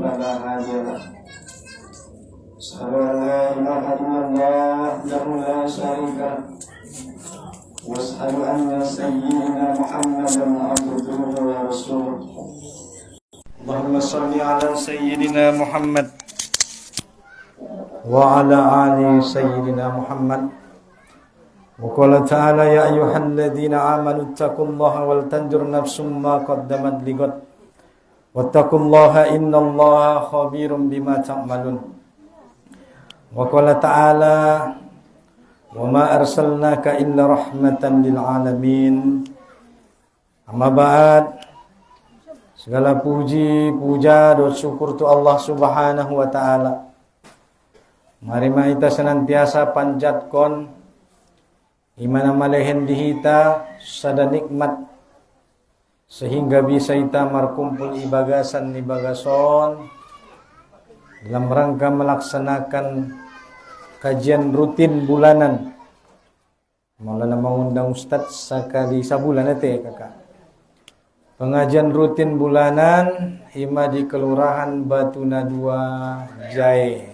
فلا هادي له أشهد أن لا إله إلا الله وحده لا شريك له وأشهد أن سيدنا محمدا عبده ورسوله اللهم صل على سيدنا محمد وعلى آل سيدنا محمد وقال تعالى يا أيها الذين آمنوا اتقوا الله ولتنظر نفس ما قدمت لغد واتقوا الله إن الله خبير بما تعملون وقال تعالى وما أرسلناك إلا رحمة للعالمين أما بعد. Segala puji, puja, dan syukur tu Allah subhanahu wa ta'ala. Mari kita senantiasa panjatkan imana malehen dihita sada nikmat sehingga bisa kita markumpul ibagasan ni bagason dalam rangka melaksanakan kajian rutin bulanan. Maulana mengundang Ustaz sekali sabulan ete kakak. Pengajian rutin bulanan hima di Kelurahan Batuna 2 Jaya.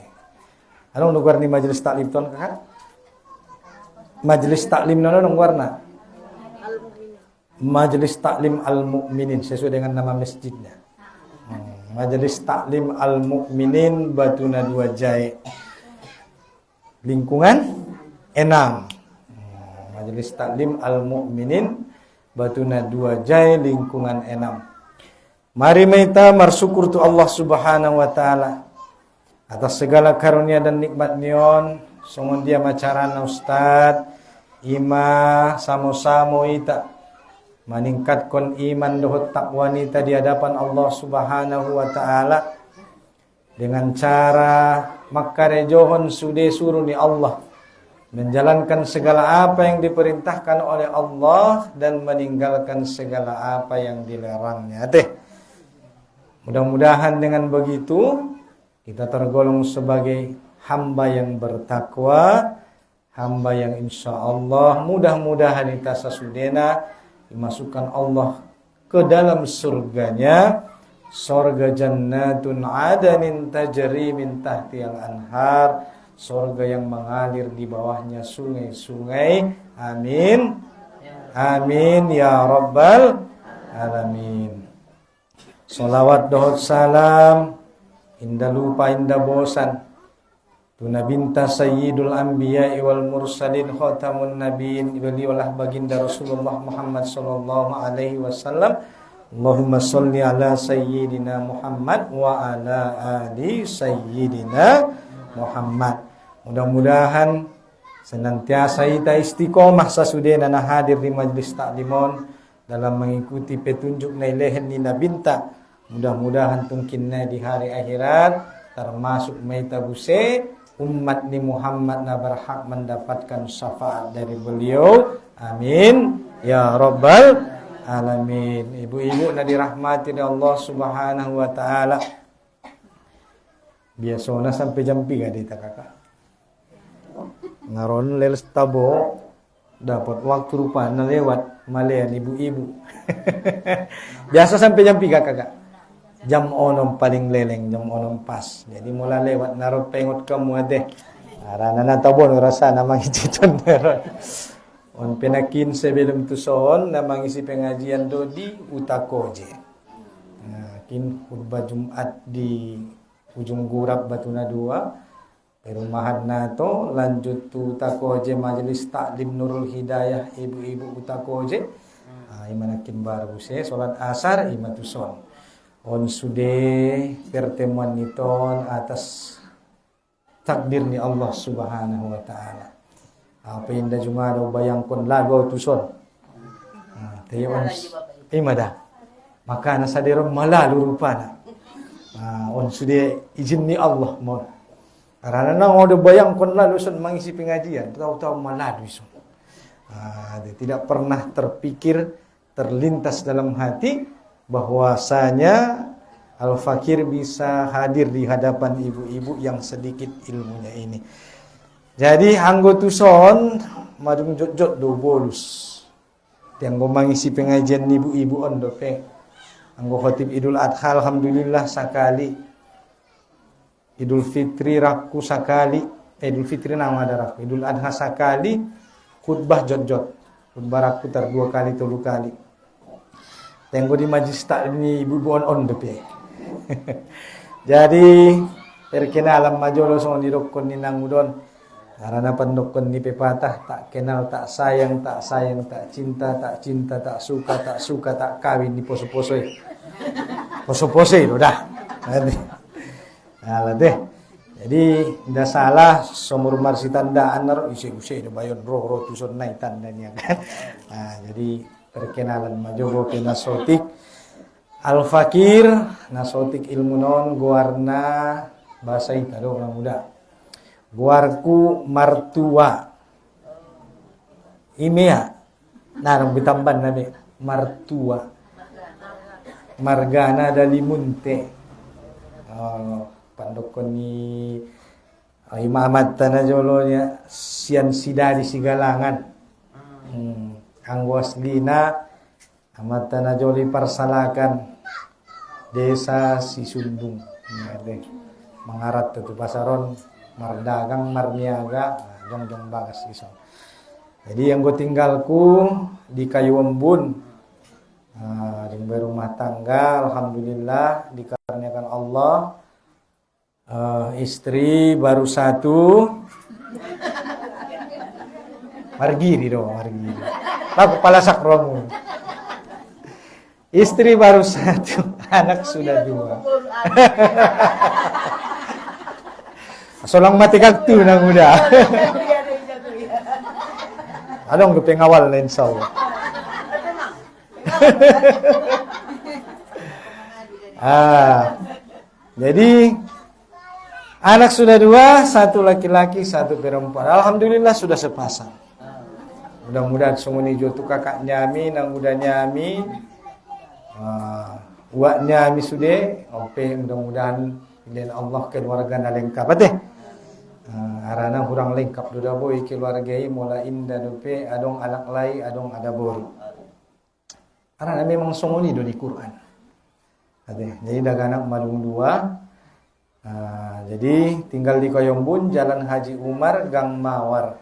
Anong lugar ni majelis taklim ton kakak? Majelis taklim nono nong warna? Majelis taklim Al-Mu'minin sesuai dengan nama masjidnya. Majelis taklim Al-Mu'minin Batuna 2 Jaya. Lingkungan 6. Majelis taklim Al-Mu'minin Batuna 2 Jaya lingkungan 6. Mari kita bersyukur tu Allah subhanahu wa ta'ala atas segala karunia dan nikmat nion. Sungun dia macarana Ustaz ima samo-samo ita meningkatkan iman dohot takwa nita di hadapan Allah subhanahu wa ta'ala dengan cara makarejohon sude suruh ni Allah menjalankan segala apa yang diperintahkan oleh Allah dan meninggalkan segala apa yang dilarangnya. Mudah-mudahan dengan begitu kita tergolong sebagai hamba yang bertakwa, hamba yang insya Allah mudah-mudahan kita sasudena dimasukkan Allah ke dalam surganya, surga jannatun adanin tajri min tahtiyal anhar, surga yang mengalir di bawahnya sungai-sungai. Amin. Amin ya rabbal alamin. Salawat dohot salam indah lupa indah bosan tuna binta sayyidul anbiya wal mursalin khatamun nabiin beliaulah baginda Rasulullah Muhammad sallallahu alaihi wasallam. Allahumma sholli ala sayyidina Muhammad wa ala ali sayyidina Muhammad. Mudah-mudahan senantiasa kita istiqomah sasudena na hadir di majlis taklimon dalam mengikuti petunjuk nailehen nina binta. Mudah-mudahan tungkinna di hari akhirat termasuk maita buse umat ni Muhammad na berhak mendapatkan syafaat dari beliau. Amin ya rabbal alamin. Ibu-ibu na dirahmati oleh Allah subhanahu wa ta'ala. Biasanya sampai jam 3 dita kakak. Ngaron leles tabo dapat waktu rupanya lewat malean ibu-ibu. Biasa sampai jam 3 kakak. Jam onom paling leleng, jam onom pas. Jadi mulai lewat naruh pengot kamu adeh. Arana na tabo rasa namang iciton meron. On penakin sebelum tuson namang isi pengajian do di Utakoje. Nah, kin khutbah Jumat di ujung Gurap Batuna 2. Perumahan nato lanjut tu Utakoje majelis taklim Nurul Hidayah ibu-ibu Utakoje. Imanakin baru se salat asar imatuson. On sude pertemuan niton atas takdir ni Allah subhanahu wa ta'ala. Apa yang dah jumado bayangkon lagu tuson. Tayon imada. Maka nasadero malalu rupana. On sude izin ni Allah mo. Karena nang ada bayangkan lalu sun mengisi pengajian, tahu-tahu maladu sun. Tidak pernah terpikir, terlintas dalam hati bahwasanya Al-Fakir bisa hadir di hadapan ibu-ibu yang sedikit ilmunya ini. Jadi anggo tuson madung jot-jot do bolus. Tiang mengisi pengajian ibu-ibu on do pe. Anggo khatib Idul Adha alhamdulillah sakali Idul Fitri rakku sakali, Idul Fitri nama ada rakku, Idul Adha sakali, khutbah jot-jot. Khutbah rakku 2 kali 3 kali. Tengok di majlis tak ni ibu-ibu on depe. Jadi perkenalan majolo so ni dokon ni nangudon. Karena pendokon ni pepatah tak kenal tak sayang, tak cinta, tak suka, tak kawin di poso-posoi. Poso-posoi dah. Nah, deh. Jadi ndak salah somur marsi tandaan ro isi-isi bayon roh tuson nai tandanya kan. Nah, jadi perkenalan majobo ke nasotik al-fakir, nasotik ilmu non guarna bahasa Italo orang muda. Guarku martua. Imea. Nah, nang bitamban nabi martua. Margana dalimunte. Pandokon ni imamat tanah jolonya sian sidari sigalangan. Anggo aslina amat tanah joli parsalakan desa Sisundung. Mengarat tu pasaron mardagang marniaga jong bagas iso. Jadi yang gue tinggalku di Kayu Embun. Di rumah tangga alhamdulillah dikarenakan Allah. Istri baru 1. Margiri dong, margiri. Aku kepala sakromu. Istri baru 1, anak sudah 2. Solang mati kaktu nang muda. Adong ke pengawal lain saw. Jadi anak sudah 2, 1 laki-laki, 1 perempuan. Alhamdulillah sudah sepasang. Mudah-mudahan sungguh jotu kakak nyami, nang muda nyami, uak nyami sudah. Oke, mudah-mudahan pilihan Allah keluarga na lengkap. Teh, arana kurang lengkap. Duda boy keluarga mulai indah dope, adong anak lai, adong ada boru. Arana memang sungguh ni di Quran. Jadi daganak madung 2. Jadi tinggal di Kayombun, Jalan Haji Umar, Gang Mawar.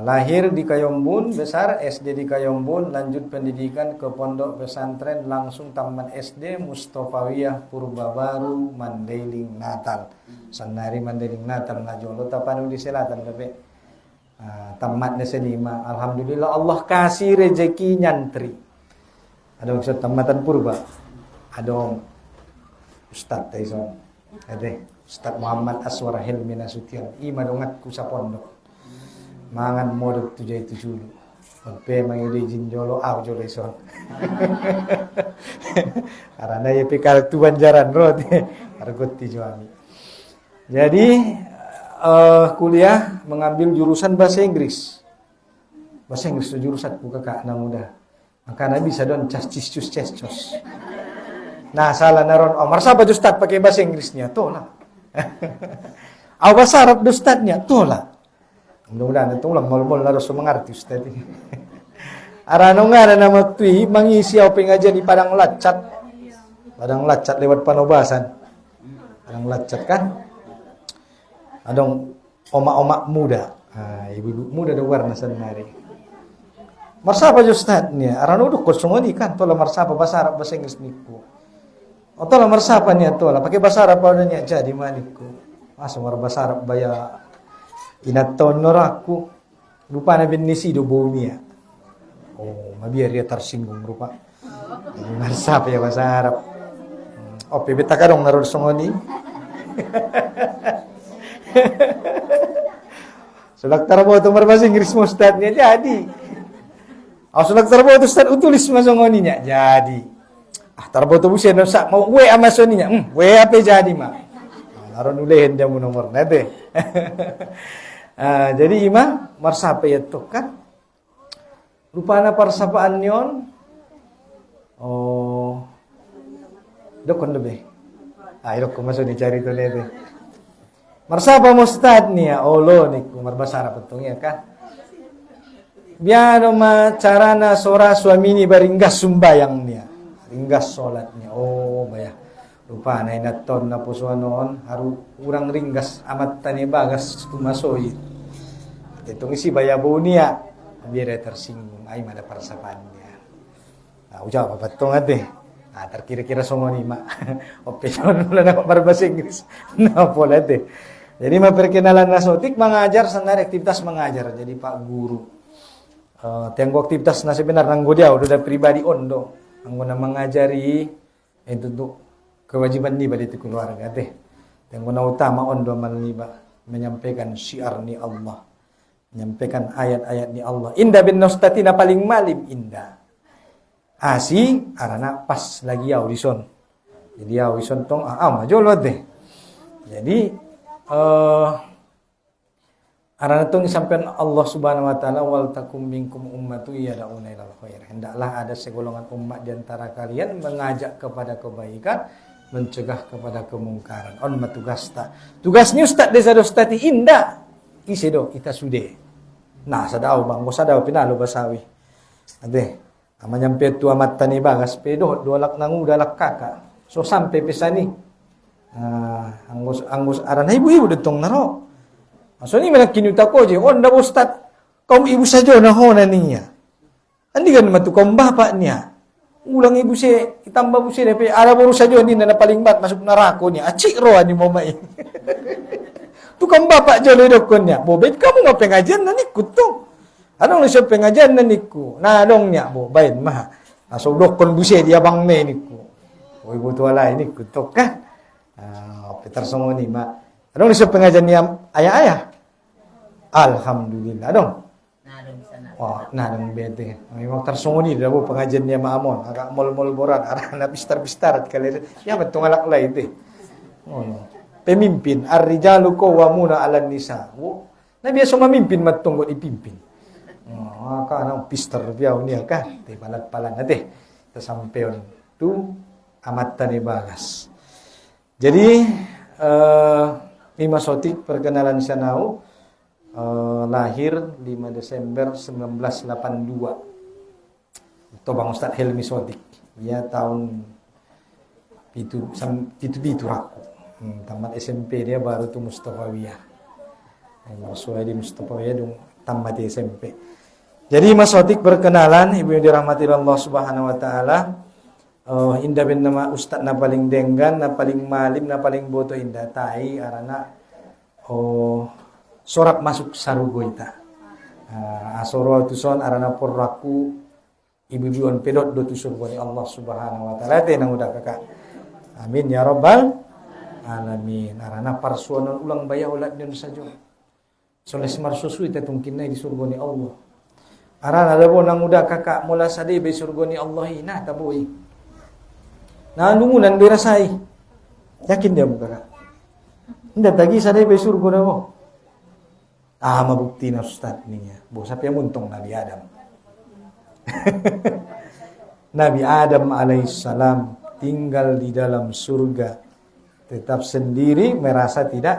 Lahir di Kayombun, besar SD di Kayombun, lanjut pendidikan ke pondok pesantren langsung Taman SD Mustofawiyah Purbabaru Mandailing Natal. Sanari Mandailing Natal Najolo tapanu di selatan tapi tamatnya selima. Alhamdulillah Allah kasih rezeki nyantri. Adong tamatan Purba. Adong Ustaz Taison. Ustaz Muhammad Aswar Hilmi Nasution. Ima dongatku sa pondok. Mangan modok tujay tujulu. Magpe mangili jinjolo jolo ison. Karena ya pikal tu banjaran rot. Argot tijuami. Jadi kuliah mengambil jurusan bahasa Inggris. Bahasa Inggris itu jurusan ku kakak anak muda. Makanya bisa don cus cus. Nah, salah naron Omar siapa Ustaz pakai bahasa Inggrisnya? Tuh lah. Bahasa Arab Ustaznya? Tuh lah. Mudah-mudahan itu ulang mol-mol harus mengerti Ustaz ini. Arano nga na magtui mangisi ako pengajian di Padang Lacat. Padang Lacat lewat panobasan. Padang Lacat kan? Adong oma-oma muda. Ibu-ibu muda da warna sanari. Marsapa Ustaz niya. Arano do ko sumoni kan tola marsapa bahasa Arab bahasa Inggris niku. O tola marsapa niya tola pakai bahasa Arab pa niya jadi maniku. Masa bahasa Arab baya inaton noraku lupa na binisi do bawnia. Oh, mabiar dia tersinggung rupa. Marsapa ya bahasa Arab. Oh, pebeta ka dong narod songoni. Sulak tarbo to berbahasa Inggris mo Ustadnya jadi. Sulak tarbo to Ustad utulis masongoni nya jadi. Tarbo to busen sa mau we amasoni nya. We apa jadi mah. Naron ulehin dia mo nomor nate. Jadi ima marsapa ya to kan. Rupana parsapaan yon. Oh. Dokon debe. Ayo ko masuk dicari to nete. Marsapa mo Ustad niya olo ni kumarbasara petungnya kan. Biano ma carana sora suami ni baringgas sumbayang niya. Ringgas salatnya. Oh, baya. Lupa na inaton na puso noon, haru urang ringgas amat tani bagas tumasoy. Itong isi bayabo niya, bire tersinggung ay mada persapan niya. Ujaw pa patong ate. Terkira-kira songo ni mak. Opinion mula na berbahasa Inggris. Na pola ate. Jadi memperkenalan nasotik mengajar sendiri aktivitas mengajar. Jadi Pak Guru. Tengok aktivitas na sebenarnya nanggo dia udah pribadi ondo. Nanggo na mengajari itu tuh kewajiban ni bagi keluarga teh. Yang guna utama ondo malniba menyampaikan syiar ni Allah, menyampaikan ayat-ayat ni Allah. Indah bin Nostatina paling malim indah. Asi arana pas lagi audison. Jadi audison tong majolot deh. Jadi arana tong disampaikan Allah Subhanahu wa taala wal takum minkum ummatu yad'una ilal khair. Hendaklah ada segolongan umat di antara kalian mengajak kepada kebaikan, mencegah kepada kemungkaran. On matugasta. Tugasnya ustaz desa dostati indah. Isedo ita sude. Nah, sadao bang, sadao pinalo basawi. Ade, amanyampe tu amat tani bagas pedo dolak nangu dalak kakak. So sampai pesani. Angus aran ibu-ibu detong naro. So ni mana kinuta ko je. On da ustaz. Kaum ibu saja na hona niya. Andi kan matu kaum bapak niya. Ulang ibu si, itambah bu si, ada baru saja ni na paling bat masuk neraka ni. Acik roh ni mamai. Tukang bapak jalo dokon niya. Bobet kamu mau pengajian na nikut tu. Anong nasa pengajian na niku. Na dong niya bo bain mah. Aso dokon bu si dia bang ne niku. Oi bu tuala ini kutok kan. Peter songo ni ma. Anong nasa pengajian niya ayah-ayah. Alhamdulillah dong. Wah, nang bete. Memang tersongo ni dalam pengajian dia maamon, agak mol-mol borat, arana pistar-pistarat kali. Ya betul ngalak lain teh. Oh, no. Pemimpin, ar-rijalu qawwamuna 'alan nisa. Nah biasa memimpin matunggo dipimpin. Kana pistar biau ni kan, teh palat-palan teh. Tersampeon tu amat tani bagas. Jadi Mima Sotik perkenalan sanau. Lahir 5 Desember 1982. Itu Bang Ustaz Helmi Sodik. Dia tahun itu raku. Tamat SMP dia baru tuh Mustafawiyah. Masuk di Mustafawiyah dong tamat di SMP. Jadi Mas Sodik perkenalan ibu yang dirahmati Allah Subhanahu wa taala. Indah bin nama Ustaz na paling denggan, na paling malim, na paling boto indah tai arana sorak masuk sarugo ita. Asoro tuson arana porraku ibu-ibuan pedot do tusurgo ni Allah Subhanahu wa taala te nang udah kakak. Amin ya rabbal alamin. Arana parsuanan ulang bayah ulat din sajo. Soles marsusu ita tungkin na di surgo ni Allah. Arana dabo nang udah kakak mula sade be surgo ni Allah ina taboy. Na nungunan dirasai. Yakin dia mo kakak. Indah tagi sade be surgo na mo. Mabukti na ustaz niya. Bosap ya muntong Nabi Adam. Nabi Adam alaihissalam tinggal di dalam surga. Tetap sendiri merasa tidak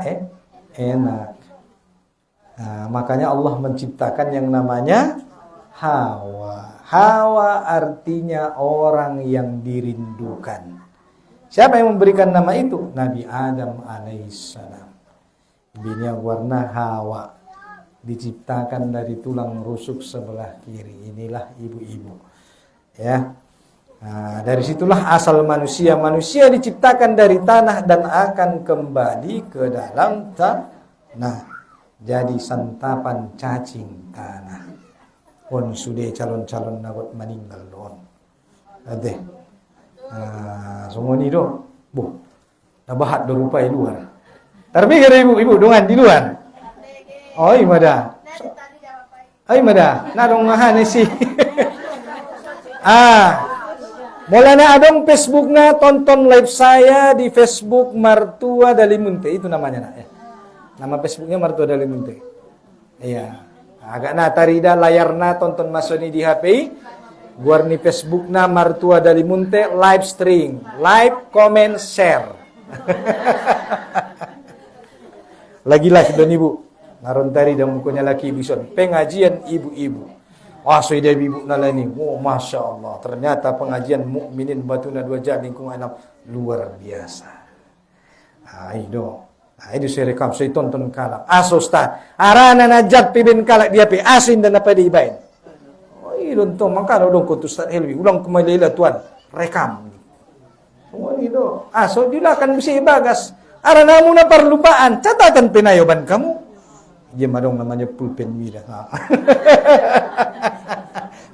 enak. Makanya Allah menciptakan yang namanya Hawa. Hawa artinya orang yang dirindukan. Siapa yang memberikan nama itu? Nabi Adam alaihissalam. Bini warna Hawa. Diciptakan dari tulang rusuk sebelah kiri. Inilah ibu-ibu. Ya. Dari situlah asal manusia. Manusia diciptakan dari tanah dan akan kembali ke dalam tanah. Jadi santapan cacing tanah. Pun sudah calon-calon nagot meninggal don. Ade. Semua ni do. Bu. Nabahat do rupai luar. Terpikir ibu-ibu dengan di luar. Oi mada. Oi mada. Nadong ngahan si. Mula na adong Facebook na tonton live saya di Facebook Martua Dalimunte. Itu namanya na. Nama Facebooknya Martua Dalimunte. Iya. Agak na tarida layar na tonton masoni di HP. Guar ni Facebook na Martua Dalimunte live stream, live comment share. Lagi live dan ibu. Naron tari dan mukanya laki bison. Pengajian ibu-ibu. Wah, so ide ibu nalani. Oh, masya Allah. Ternyata pengajian mukminin batuna dua jaring kung anak luar biasa. Itu saya rekam, saya tonton kalak. Aso Ustaz, arana najat pibin kalak dia pe asin dan apa diibain. Itu makanya dong kau Ustaz Helwi, ulang kembali lah Tuan, rekam. Itu, aso dia akan bisa bagas. Arana muna perlupaan, catatan penayoban kamu. Dia madong namanya pulpen mila.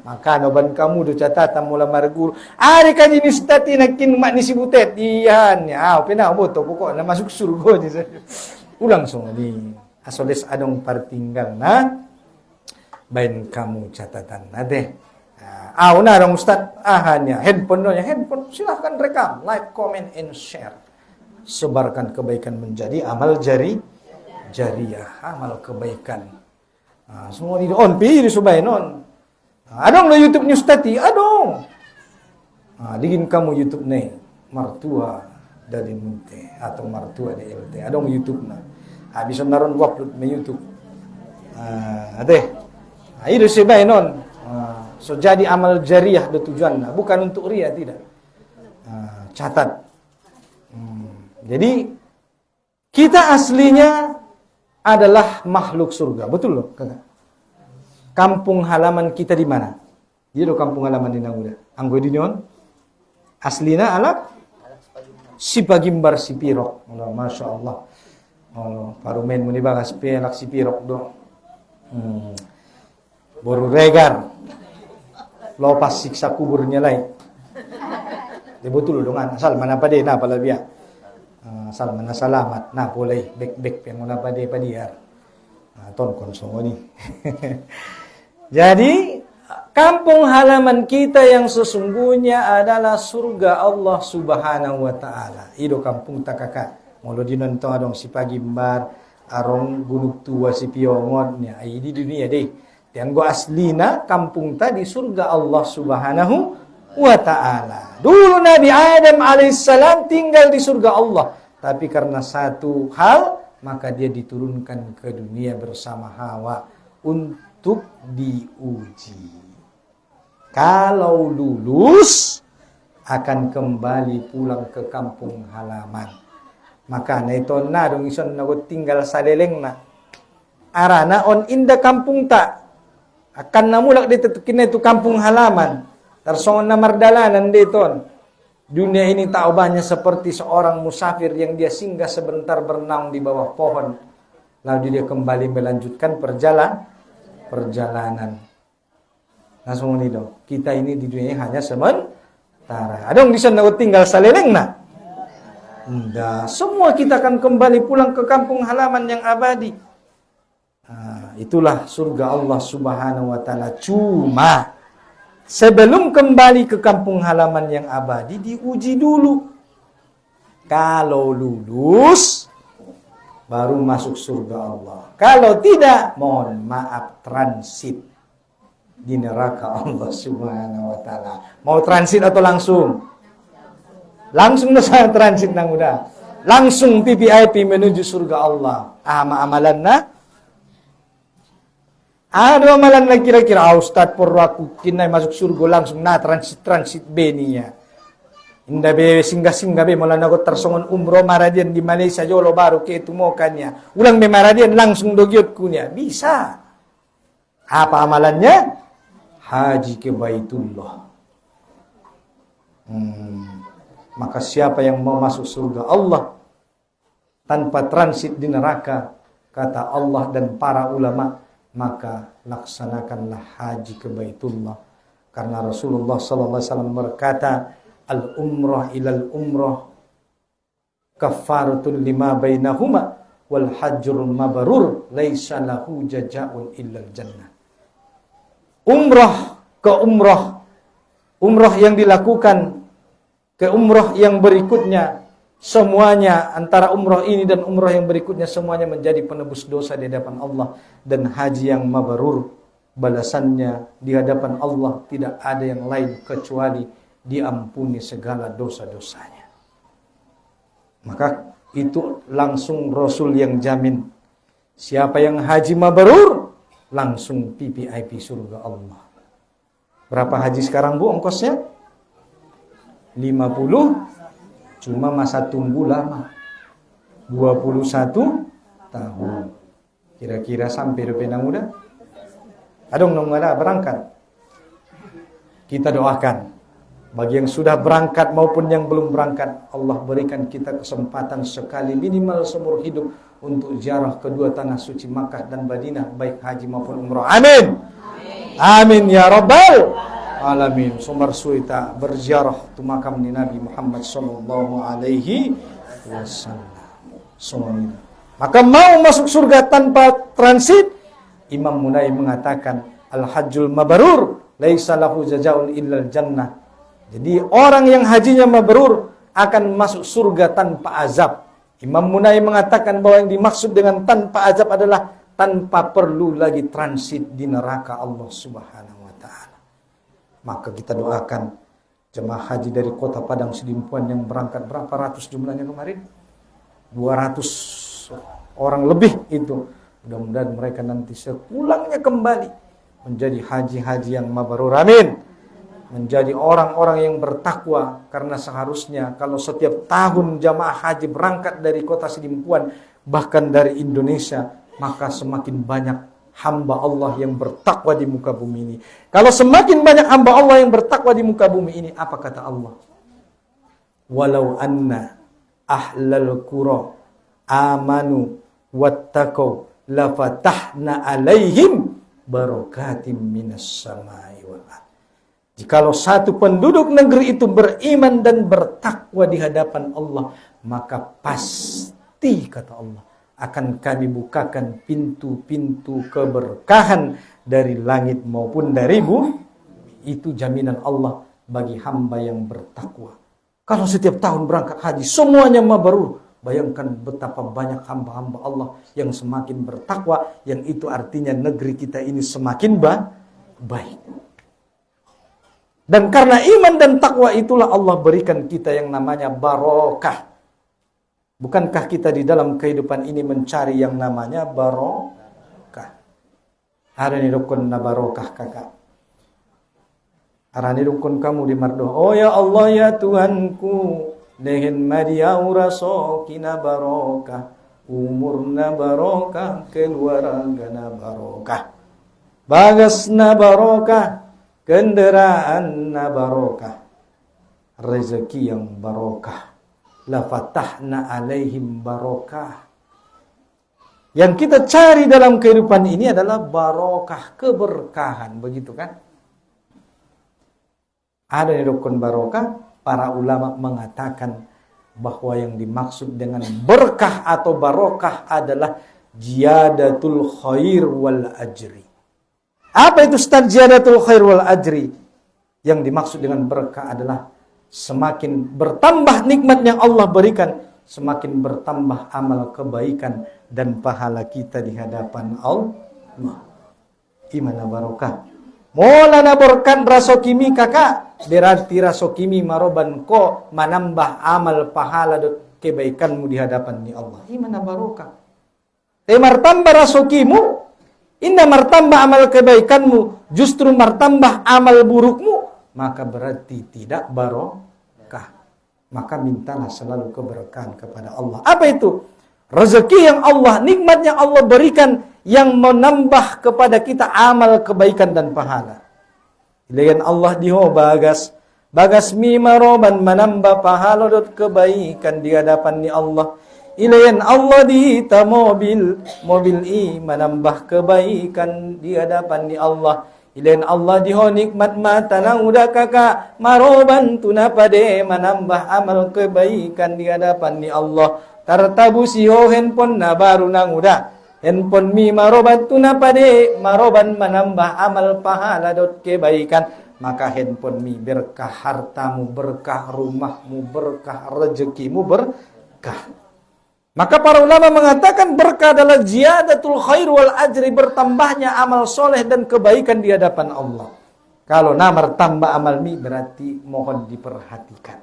Maka noban kamu do catatan mula marguru. Ari ka jenis tati nakin mak ni si butet. Iyan ya. Pina boto pokok na masuk surga ni. Ulang semua ni. Asoles adong partinggal na bain kamu catatan na deh. Na dong Ustaz ahannya handphone nya handphone silahkan rekam, like, comment and share. Sebarkan kebaikan menjadi amal jariah, amal kebaikan. Semua di on pi di subay non. Adong lo YouTube news tadi, adong. Digin kamu YouTube nih, martua dari Munte atau martua dari LT. Adong YouTube na. Bisa naron upload na YouTube. Itu subay non. So jadi amal jariah do tujuan, bukan untuk ria tidak. Catat. Jadi kita aslinya adalah makhluk surga, betul loh kakak. Kampung halaman kita di mana? Dia do kampung halaman di Namuda. Anggo di nyon. Aslina alak Sipagimbar Sipirok. Masya Allah. Parumen muni bagas pelak Sipirok do. Boru regar. Lopas siksa kuburnya lain. Dia betul dong asal mana pada na pala biya. Asal mana salamat na pulay bek yang mana pada padiar. Ton konsumo ni. Jadi kampung halaman kita yang sesungguhnya adalah surga Allah Subhanahu wa taala. Ido kampung takaka. Molo dinonton adong Sipagimbar, arong Gunung Tua si Piongon nya di dunia deh. Dan gua aslina kampung tadi surga Allah Subhanahu wa ta'ala. Dulu Nabi Adam alaihissalam tinggal di surga Allah. Tapi karena satu hal, maka dia diturunkan ke dunia bersama Hawa untuk diuji. Kalau lulus, akan kembali pulang ke kampung halaman. Maka na ito na, dong ison na tinggal sa leleng na. Arana on inda kampung ta. Akan namulak dito kina itu kampung halaman. Tersongon na mardalanan dito. Dunia ini tak ubahnya seperti seorang musafir yang dia singgah sebentar bernaung di bawah pohon. Lalu dia kembali melanjutkan perjalanan. Nah semua ini dong. Kita ini di dunia hanya sementara. Adong di sana tinggal saleleng na. Enggak. Semua kita akan kembali pulang ke kampung halaman yang abadi. Itulah surga Allah Subhanahu wa ta'ala. Cuma sebelum kembali ke kampung halaman yang abadi, diuji dulu. Kalau lulus, baru masuk surga Allah. Kalau tidak, mohon maaf, transit di neraka Allah Subhanahu wa ta'ala. Mau transit atau langsung? Langsung na sa transit nang udah. Langsung PPIP menuju surga Allah. Amalan na? Ada amalan lagi kira-kira, Ustaz purro aku kinay masuk surga langsung na transit beniya. Inda be singgah-singgah be mula nagot tersongon umroh maradian di Malaysia jolo baru ke tumokannya. Ulang be maradian langsung dogyot kunya. Bisa. Apa amalannya? Haji ke Baitullah. Maka siapa yang mau masuk surga Allah tanpa transit di neraka, kata Allah dan para ulama, maka laksanakanlah haji ke Baitullah. Karena Rasulullah SAW berkata, al-umrah ilal umrah kafaratun lima bainahuma wal hajjul mabrur laisa lahu jazaa'un illal jannah. Umrah ke umrah, umrah yang dilakukan ke umrah yang berikutnya, semuanya antara umrah ini dan umrah yang berikutnya semuanya menjadi penebus dosa di hadapan Allah. Dan haji yang mabrur, balasannya di hadapan Allah tidak ada yang lain kecuali diampuni segala dosa-dosanya. Maka itu langsung Rasul yang jamin. Siapa yang haji mabrur, langsung PPIP surga Allah. Berapa haji sekarang Bu ongkosnya? 50 Cuma masa tunggu lama. 21 tahun. Kira-kira sampai depan muda. Adong nong ada berangkat. Kita doakan bagi yang sudah berangkat maupun yang belum berangkat, Allah berikan kita kesempatan sekali minimal seumur hidup untuk ziarah kedua tanah suci Makkah dan Madinah, baik haji maupun umrah. Amin. Amin ya rabbal alamin. Sumber suita berziarah tu makam ni Nabi Muhammad sallallahu alaihi wasallam. Semuanya. Maka mau masuk surga tanpa transit, Imam Munai mengatakan al-hajjul mabrur laisa lahu jazaa'un illal jannah. Jadi orang yang hajinya mabrur akan masuk surga tanpa azab. Imam Munai mengatakan bahwa yang dimaksud dengan tanpa azab adalah tanpa perlu lagi transit di neraka Allah Subhanahu wa taala. Maka kita doakan jemaah haji dari Kota Padang Sidimpuan yang berangkat, berapa ratus jumlahnya kemarin? 200 orang lebih itu. Mudah-mudahan mereka nanti sepulangnya kembali menjadi haji-haji yang mabrur. Amin. Menjadi orang-orang yang bertakwa, karena seharusnya kalau setiap tahun jamaah haji berangkat dari Kota Sidimpuan, bahkan dari Indonesia, maka semakin banyak hamba Allah yang bertakwa di muka bumi ini. Kalau semakin banyak hamba Allah yang bertakwa di muka bumi ini, apa kata Allah? Walau anna ahlal qura amanu wattaqau lafatahna alaihim barakatim minas samai wal ardh. Jikalau satu penduduk negeri itu beriman dan bertakwa di hadapan Allah, maka pasti kata Allah akan kami bukakan pintu-pintu keberkahan dari langit maupun dari bumi. Itu jaminan Allah bagi hamba yang bertakwa. Kalau setiap tahun berangkat haji semuanya mabrur, bayangkan betapa banyak hamba-hamba Allah yang semakin bertakwa, yang itu artinya negeri kita ini semakin baik. Dan karena iman dan takwa itulah Allah berikan kita yang namanya barokah. Bukankah kita di dalam kehidupan ini mencari yang namanya barokah? Ada nih rukun na barokah kakak. Ada nih rukun kamu di mardoh. Oh ya Allah ya Tuhanku, dehen madiaura sokina barokah, umurna barokah, keluargana barokah, bagasna barokah, kendaraan barokah, rezeki yang barokah, lafatahna alaihim barokah. Yang kita cari dalam kehidupan ini adalah barokah, keberkahan, begitu kan? Ada di rukun barokah, para ulama mengatakan bahwa yang dimaksud dengan berkah atau barokah adalah ziyadatul khair wal ajri. Apa itu ziyadatul khair wal ajri? Yang dimaksud dengan berkah adalah semakin bertambah nikmat yang Allah berikan, semakin bertambah amal kebaikan dan pahala kita di hadapan Allah. Imana barokah. Molana berkan rasokimi kakak, berarti rasokimi maroban ko menambah amal pahala dan kebaikanmu di hadapan Allah. Imana barokah. Martambah rasokimu, inna martambah amal kebaikanmu, justru martambah amal burukmu, maka berarti tidak barokah. Maka mintalah selalu keberkahan kepada Allah. Apa itu? Rezeki yang Allah, nikmat yang Allah berikan yang menambah kepada kita amal kebaikan dan pahala. Ilayan Allah diho bagas mi maroban menambah pahala dan kebaikan di hadapan ni Allah. Ilayan Allah dihita mobil i menambah kebaikan di hadapan ni Allah. Ilayan Allah diho nikmat mata nang udah kakak maroban tunapade menambah amal kebaikan di hadapan ni Allah. Tartabu siho handphone na baru nang udah handphone mi maroban tunapade maroban menambah amal pahala dot kebaikan, maka handphone mi berkah hartamu, berkah rumahmu, berkah rezekimu, berkah. Maka para ulama mengatakan berkah adalah ziyadatul khair wal ajri, bertambahnya amal soleh dan kebaikan di hadapan Allah. Kalau namar tambah amal mi berarti mohon diperhatikan.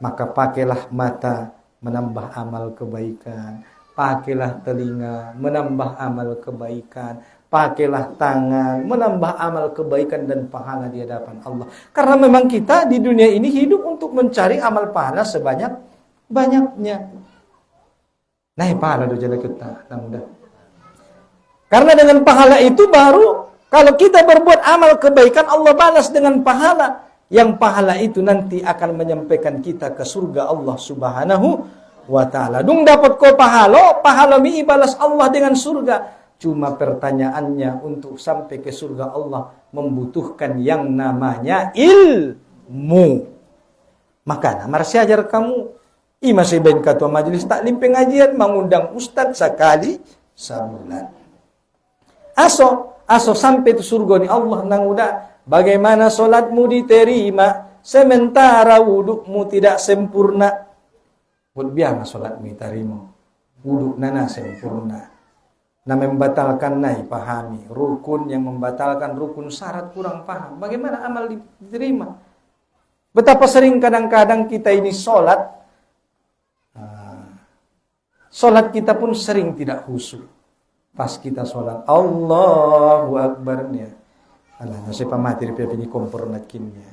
Maka pakailah mata menambah amal kebaikan, pakailah telinga menambah amal kebaikan, pakailah tangan, menambah amal kebaikan dan pahala di hadapan Allah. Karena memang kita di dunia ini hidup untuk mencari amal pahala sebanyak-banyaknya. Nah, pahala do jala kita, mudah. Karena dengan pahala itu baru kalau kita berbuat amal kebaikan Allah balas dengan pahala. Yang pahala itu nanti akan menyampaikan kita ke surga Allah Subhanahu wa ta'ala. Dung dapat ko pahala mi balas Allah dengan surga. Cuma pertanyaannya untuk sampai ke surga Allah membutuhkan yang namanya ilmu. Maka namar ajar kamu masih ben ketua majelis taklim pengajian mengundang ustaz sekali sebulan. Aso sampai ke surga ni Allah nang udah. Bagaimana solatmu diterima sementara wudukmu tidak sempurna. Biar solatmu diterima. Wuduk nana sempurna. Nah membatalkan nai pahami. Rukun yang membatalkan rukun syarat kurang paham. Bagaimana amal diterima? Betapa sering kadang-kadang kita ini solat. Solat kita pun sering tidak khusyuk. Pas kita solat Allahu Akbarnya. Alah, nasi pamati dia pini kompor nakinnya.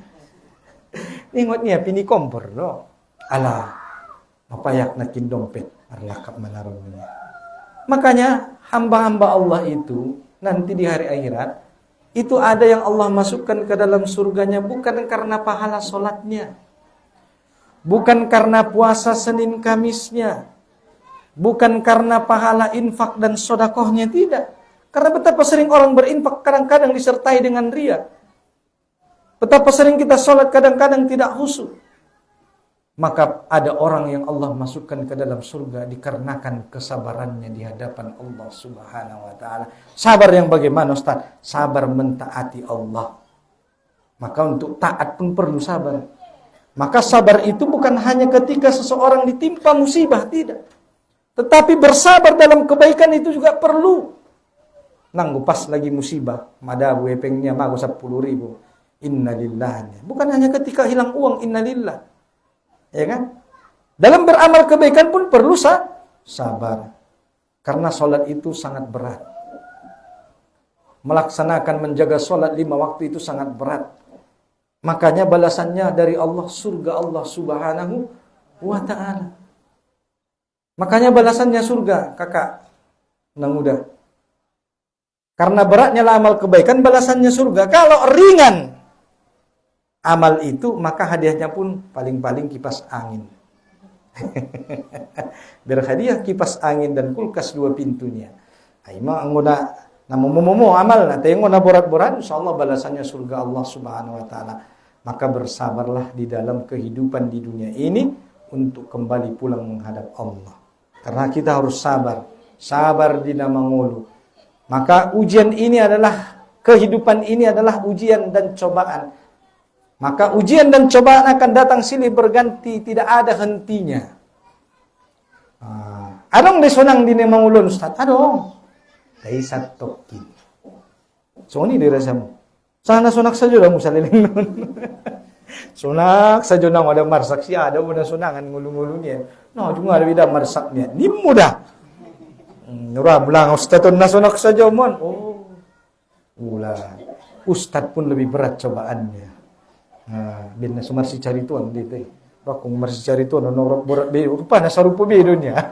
Ningotnya pini kompor do. Alah, mapayak nakin dompet arlakap manarungnya. Makanya hamba-hamba Allah itu nanti di hari akhirat itu ada yang Allah masukkan ke dalam surganya bukan karena pahala solatnya, bukan karena puasa Senin Kamisnya, bukan karena pahala infak dan sodakohnya, tidak. Karena betapa sering orang berinfak kadang-kadang disertai dengan ria. Betapa sering kita sholat kadang-kadang tidak khusyuk. Maka ada orang yang Allah masukkan ke dalam surga dikarenakan kesabarannya di hadapan Allah Subhanahu wa ta'ala. Sabar yang bagaimana Ustaz? Sabar mentaati Allah. Maka untuk taat pun perlu sabar. Maka sabar itu bukan hanya ketika seseorang ditimpa musibah, tidak. Tetapi bersabar dalam kebaikan itu juga perlu. Nanggu pas lagi musibah, madabu epengnya mago 10.000. Innalillah. Bukan hanya ketika hilang uang, innalillah. Ya kan? Dalam beramal kebaikan pun perlu sabar. Karena sholat itu sangat berat. Melaksanakan menjaga sholat 5 waktu itu sangat berat. Makanya balasannya dari Allah, surga Allah Subhanahu wa ta'ala. Makanya balasannya surga, kakak. Nang udah. Karena beratnya amal kebaikan, balasannya surga. Kalau ringan amal itu, maka hadiahnya pun paling-paling kipas angin. Berhadiah kipas angin dan kulkas 2 pintunya. Aima anggona namomomo amal na tengo na borat-borat, insyaallah balasannya surga Allah Subhanahu wa taala. Maka bersabarlah di dalam kehidupan di dunia ini untuk kembali pulang menghadap Allah. Karena kita harus sabar di nama ngulu. Maka ujian ini adalah, kehidupan ini adalah ujian dan cobaan. Maka ujian dan cobaan akan datang silih berganti, tidak ada hentinya. Adong desunang di nama ulun Ustaz, adong. Taisat toki. So ini dirasamu. Sana sunak saja dah musaliling nun. Sunak saja nang ada marsak siya, ada muna sunangan ngulu-ngulunya. No, juga ada bida marsaknya. Ni mudah. Nurab lang Ustaz na sunak saja mon. Oh. Ulah. Ustaz pun lebih berat cobaannya. Bin sumarsi cari tuan dito. Bakong marsi cari tuan no borat be rupa na sarupo bedonya.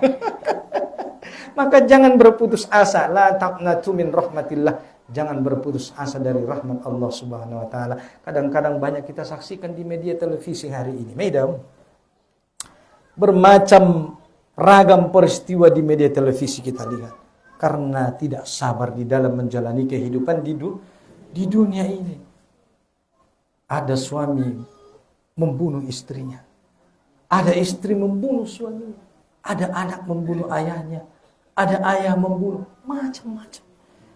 Maka jangan berputus asa, la taqnatu min rahmatillah. Jangan berputus asa dari rahmat Allah Subhanahu wa taala. Kadang-kadang banyak kita saksikan di media televisi hari ini. Medam. Bermacam ragam peristiwa di media televisi kita lihat. Karena tidak sabar di dalam menjalani kehidupan di dunia ini. Ada suami membunuh istrinya. Ada istri membunuh suaminya. Ada anak membunuh ayahnya. Ada ayah membunuh. Macam-macam.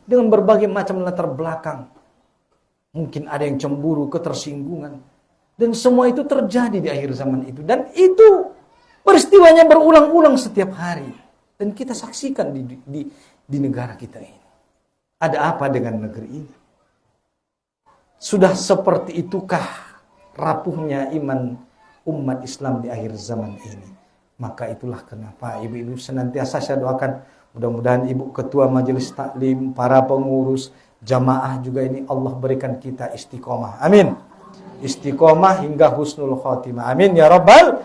Dengan berbagai macam latar belakang. Mungkin ada yang cemburu, ketersinggungan. Dan semua itu terjadi di akhir zaman itu. Dan itu peristiwanya berulang-ulang setiap hari. Dan kita saksikan di negara kita ini. Ada apa dengan negeri ini? Sudah seperti itukah rapuhnya iman umat Islam di akhir zaman ini? Maka itulah kenapa ibu-ibu senantiasa saya doakan, mudah-mudahan ibu ketua majelis taklim, para pengurus, jamaah juga ini Allah berikan kita istiqomah. Amin. Istiqomah hingga husnul khotimah. Amin ya rabbal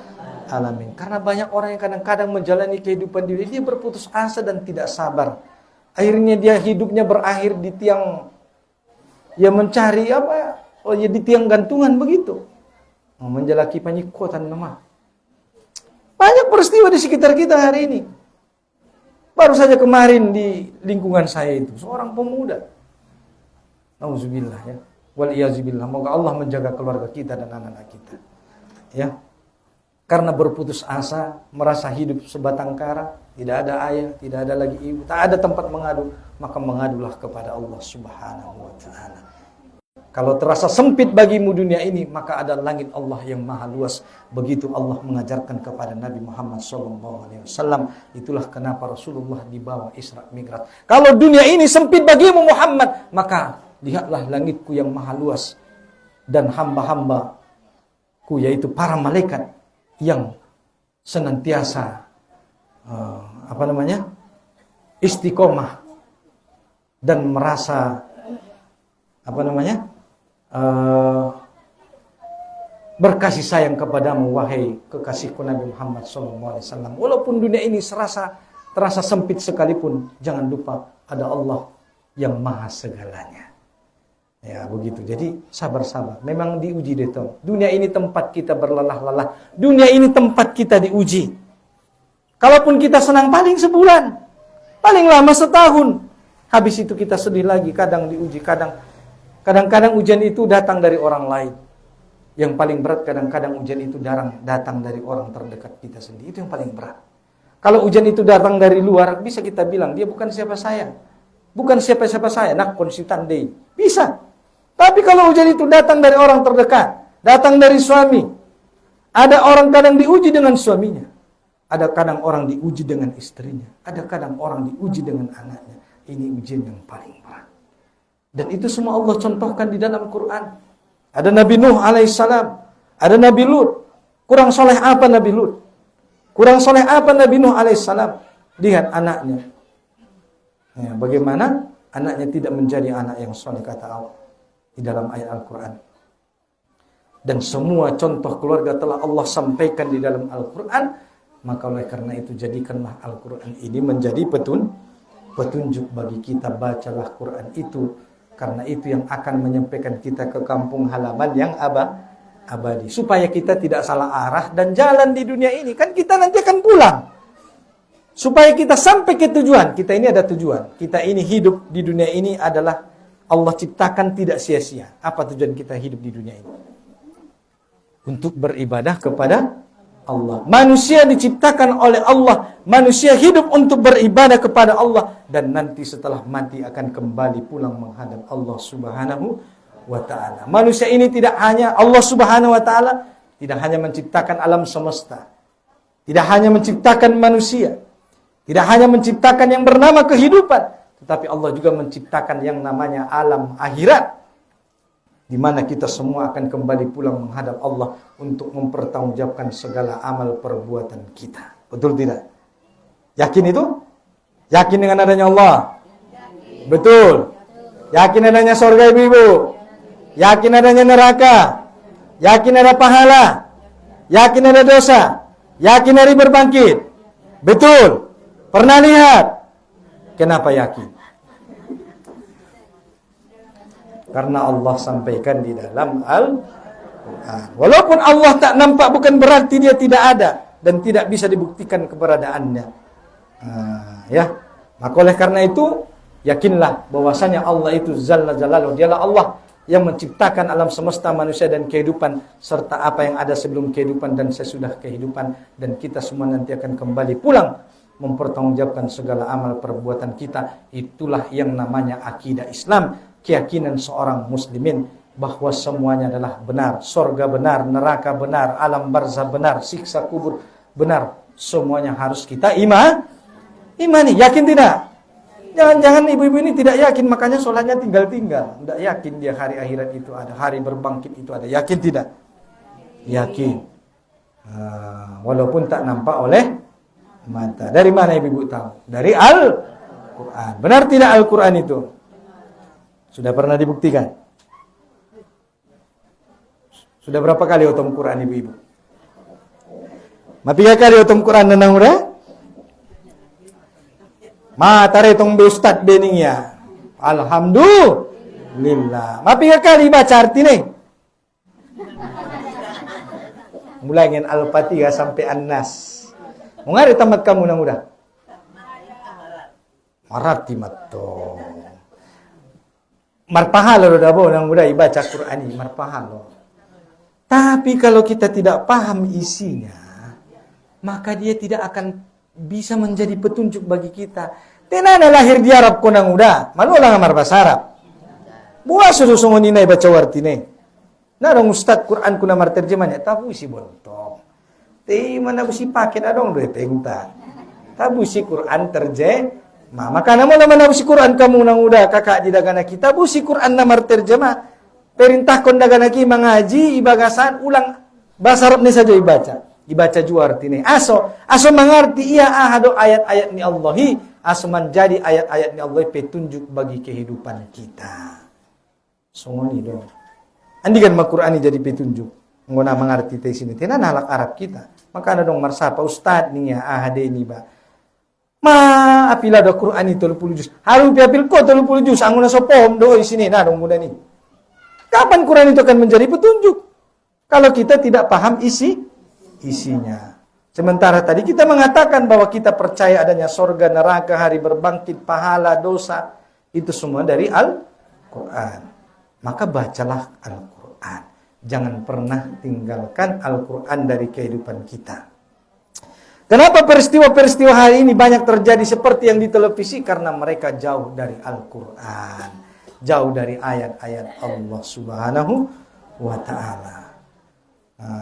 alamin. Karena banyak orang yang kadang-kadang menjalani kehidupan diri, dia berputus asa dan tidak sabar. Akhirnya dia hidupnya berakhir di tiang, ya mencari apa? Oh ya di tiang gantungan begitu. Menjalaki panyikotan nama. Banyak peristiwa di sekitar kita hari ini. Baru saja kemarin di lingkungan saya itu seorang pemuda. Nauzubillah ya. Wal iyazubillah. Moga Allah menjaga keluarga kita dan anak-anak kita. Ya. Karena berputus asa, merasa hidup sebatang kara, tidak ada ayah, tidak ada lagi ibu, tak ada tempat mengadu, maka mengadulah kepada Allah Subhanahu wa taala. Kalau terasa sempit bagimu dunia ini, maka ada langit Allah yang maha luas. Begitu Allah mengajarkan kepada Nabi Muhammad SAW. Itulah kenapa Rasulullah dibawa Isra Mi'raj. Kalau dunia ini sempit bagimu Muhammad, maka lihatlah langitku yang maha luas. Dan hamba-hambaku, yaitu para malaikat yang senantiasa istiqomah dan merasa berkasih sayang kepadamu wahai kekasihku Nabi Muhammad SAW. Walaupun dunia ini terasa sempit sekalipun, jangan lupa ada Allah yang maha segalanya. Ya begitu. Jadi sabar-sabar. Memang diuji deh toh. Dunia ini tempat kita berlelah-lelah. Dunia ini tempat kita diuji. Kalaupun kita senang paling sebulan, paling lama setahun. Habis itu kita sedih lagi. Kadang diuji, kadang-kadang ujian itu datang dari orang lain. Yang paling berat kadang-kadang ujian itu datang dari orang terdekat kita sendiri. Itu yang paling berat. Kalau ujian itu datang dari luar, bisa kita bilang dia bukan siapa saya. Bukan siapa-siapa saya, nak konsultan deh. Bisa. Tapi kalau ujian itu datang dari orang terdekat, datang dari suami. Ada orang kadang diuji dengan suaminya. Ada kadang orang diuji dengan istrinya. Ada kadang orang diuji dengan anaknya. Ini ujian yang paling berat. Dan itu semua Allah contohkan di dalam Quran. Ada Nabi Nuh alaihissalam. Ada Nabi Lut. Kurang soleh apa Nabi Lut? Kurang soleh apa Nabi Nuh alaihissalam? Lihat anaknya. Ya, bagaimana anaknya tidak menjadi anak yang soleh kata Allah di dalam ayat Al-Quran. Dan semua contoh keluarga telah Allah sampaikan di dalam Al-Quran. Maka oleh karena itu jadikanlah Al-Quran ini menjadi petunjuk bagi kita. Bacalah Quran itu, karena itu yang akan menyampaikan kita ke kampung halaman yang abadi. Supaya kita tidak salah arah dan jalan di dunia ini. Kan kita nanti akan pulang. Supaya kita sampai ke tujuan. Kita ini ada tujuan. Kita ini hidup di dunia ini adalah Allah ciptakan tidak sia-sia. Apa tujuan kita hidup di dunia ini? Untuk beribadah kepada Allah. Manusia diciptakan oleh Allah. Manusia hidup untuk beribadah kepada Allah. Dan nanti setelah mati akan kembali pulang menghadap Allah Subhanahu wa ta'ala. Manusia ini tidak hanya Allah Subhanahu wa ta'ala. Tidak hanya menciptakan alam semesta. Tidak hanya menciptakan manusia. Tidak hanya menciptakan yang bernama kehidupan. Tetapi Allah juga menciptakan yang namanya alam akhirat. Di mana kita semua akan kembali pulang menghadap Allah untuk mempertanggungjawabkan segala amal perbuatan kita. Betul tidak? Yakin itu? Yakin dengan adanya Allah? Yakin. Betul. Yakin adanya surga ibu-ibu? Yakin adanya neraka? Yakin ada pahala? Yakin ada dosa? Yakin hari berbangkit? Betul. Pernah lihat? Kenapa yakin? Karena Allah sampaikan di dalam Al-Quran. Walaupun Allah tak nampak bukan berarti dia tidak ada. Dan tidak bisa dibuktikan keberadaannya. Ya. Maka oleh karena itu, yakinlah bahwasanya Allah itu Jalla Jalaluhu. Dialah Allah yang menciptakan alam semesta, manusia dan kehidupan. Serta apa yang ada sebelum kehidupan dan sesudah kehidupan. Dan kita semua nanti akan kembali pulang mempertanggungjawabkan segala amal perbuatan kita. Itulah yang namanya akidah Islam, keyakinan seorang muslimin bahwa semuanya adalah benar, surga benar, neraka benar, alam barzah benar, siksa kubur benar. Semuanya harus kita imani. Yakin tidak? Jangan ibu-ibu ini tidak yakin, makanya sholatnya tinggal-tinggal. Tidak yakin dia hari akhirat itu ada, hari berbangkit itu ada. Yakin tidak? Yakin. Walaupun tak nampak oleh mata. Dari mana ibu tahu? Dari Al-Quran. Benar tidak Al-Quran itu? Sudah pernah dibuktikan? Sudah berapa kali otom Quran ibu-ibu? Mapiga kali otom Quran nanang udah? Matare tong be ustad bening ya. Alhamdulillah. Mapiga kali baca arti nih? Mulai dengan Al-Fatihah sampai An-Nas. Mengari tamat kamu nang udah? Marati matto. Marpahalo dah bo nang udah ibaca Quran ini marpahalo. Tapi kalau kita tidak paham isinya, maka dia tidak akan bisa menjadi petunjuk bagi kita. Tenana lahir di Arab ko nang udah, malu lang amar bahasa Arab. Buat susungin ini baca artine. Narong ustad Quran kuna mar terjemahnya tabu si bontong. Ti mana busi paket adong do tengta. Tabu si Quran terjemah. Maka namo naman busi Quran kamu nang udah kakak di dagana kita busi Quran namar terjemah. Perintah kon dagana ki mengaji ibagasan ulang bahasa Arab ni saja ibaca jua artine. Aso mengerti ia ahado ayat-ayat ni Allahi, aso menjadi ayat-ayat ni Allah petunjuk bagi kehidupan kita. Sungoni dong. Andi kan Al-Quran jadi petunjuk. Ngona mengerti te sini. Tena nalak Arab kita. Maka ada dong marsapa ustad nih ya ahade ni ba. Apila do Quran itu 30 juz. Haru piapil ko 30 juz anguna sopom do sini na dong muda ni. Kapan Quran itu akan menjadi petunjuk? Kalau kita tidak paham isinya. Sementara tadi kita mengatakan bahwa kita percaya adanya sorga, neraka, hari berbangkit, pahala, dosa. Itu semua dari Al-Quran. Maka bacalah Al-Quran. Jangan pernah tinggalkan Al-Quran dari kehidupan kita. Kenapa peristiwa-peristiwa hari ini banyak terjadi seperti yang di televisi? Karena mereka jauh dari Al-Quran. Jauh dari ayat-ayat Allah Subhanahu wa ta'ala.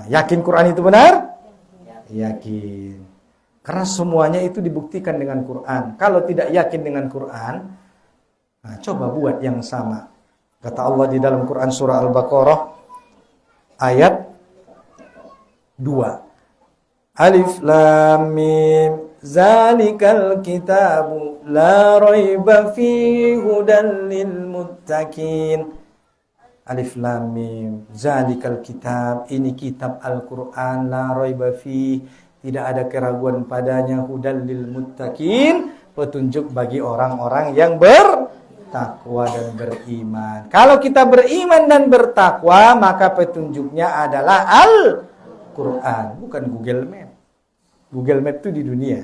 Yakin Quran itu benar? Yakin. Karena semuanya itu dibuktikan dengan Quran. Kalau tidak yakin dengan Quran, coba buat yang sama. Kata Allah di dalam Quran surah Al-Baqarah ayat 2. Alif Lam Mim Zalikal kitabu la raiba fihi hudan lil muttaqin. Alif Lam Mim Zalikal kitab, ini kitab Al-Qur'an, la raiba fihi, tidak ada keraguan padanya, hudan lil muttaqin, petunjuk bagi orang-orang yang bertakwa dan beriman. Kalau kita beriman dan bertakwa, maka petunjuknya adalah Al-Quran, bukan Google Map. Google Map itu di dunia.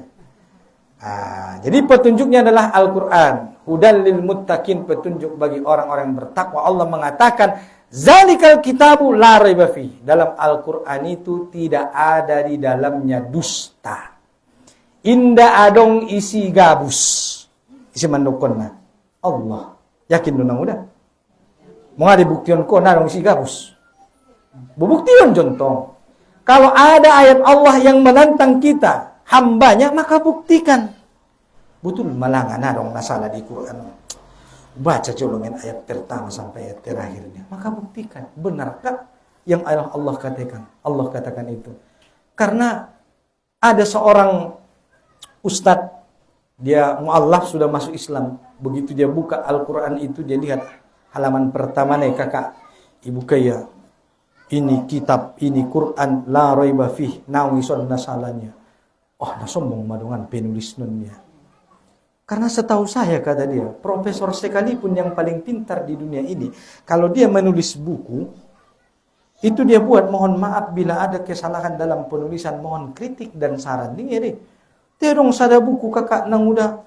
Jadi petunjuknya adalah Al-Quran. Hudan lil muttaqin, petunjuk bagi orang-orang yang bertakwa. Allah mengatakan, zalikal kitabu la raiba fihi. Dalam Al-Quran itu tidak ada di dalamnya dusta. Inda adong isi gabus. Isi mandokonna. Allah. Yakin nunang udah? Mau ada buktian ko narong isi gabus. Bubuktian jontong. Kalau ada ayat Allah yang menantang kita, hambanya, maka buktikan. Betul malangan narong masalah di Quran. Baca colongan ayat pertama sampai ayat terakhirnya. Maka buktikan. Benarkah yang Allah katakan? Allah katakan itu. Karena ada seorang ustadz, dia mu'allaf sudah masuk Islam. Begitu dia buka Al-Quran itu, dia lihat halaman pertama nih kakak. Ibu kaya. Ini kitab, ini Quran, la raiba fih, nawison nasalanya. Oh, nasombong madungan penulis nunnya. Karena setahu saya, kata dia, profesor sekalipun yang paling pintar di dunia ini, kalau dia menulis buku, itu dia buat mohon maaf bila ada kesalahan dalam penulisan, mohon kritik dan saran. Ini terong sada buku kakak nang udah,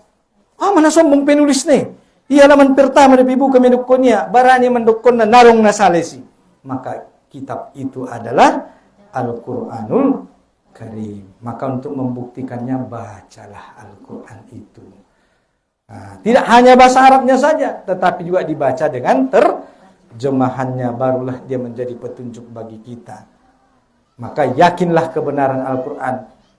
mana sombong penulis nih. Di halaman pertama dari buku mendukonya, barani mendukon na narong nasalesi. Maka kitab itu adalah Al-Quranul Karim. Maka untuk membuktikannya, bacalah Al-Quran itu. Tidak hanya bahasa Arabnya saja, tetapi juga dibaca dengan terjemahannya. Barulah dia menjadi petunjuk bagi kita. Maka yakinlah kebenaran Al-Quran.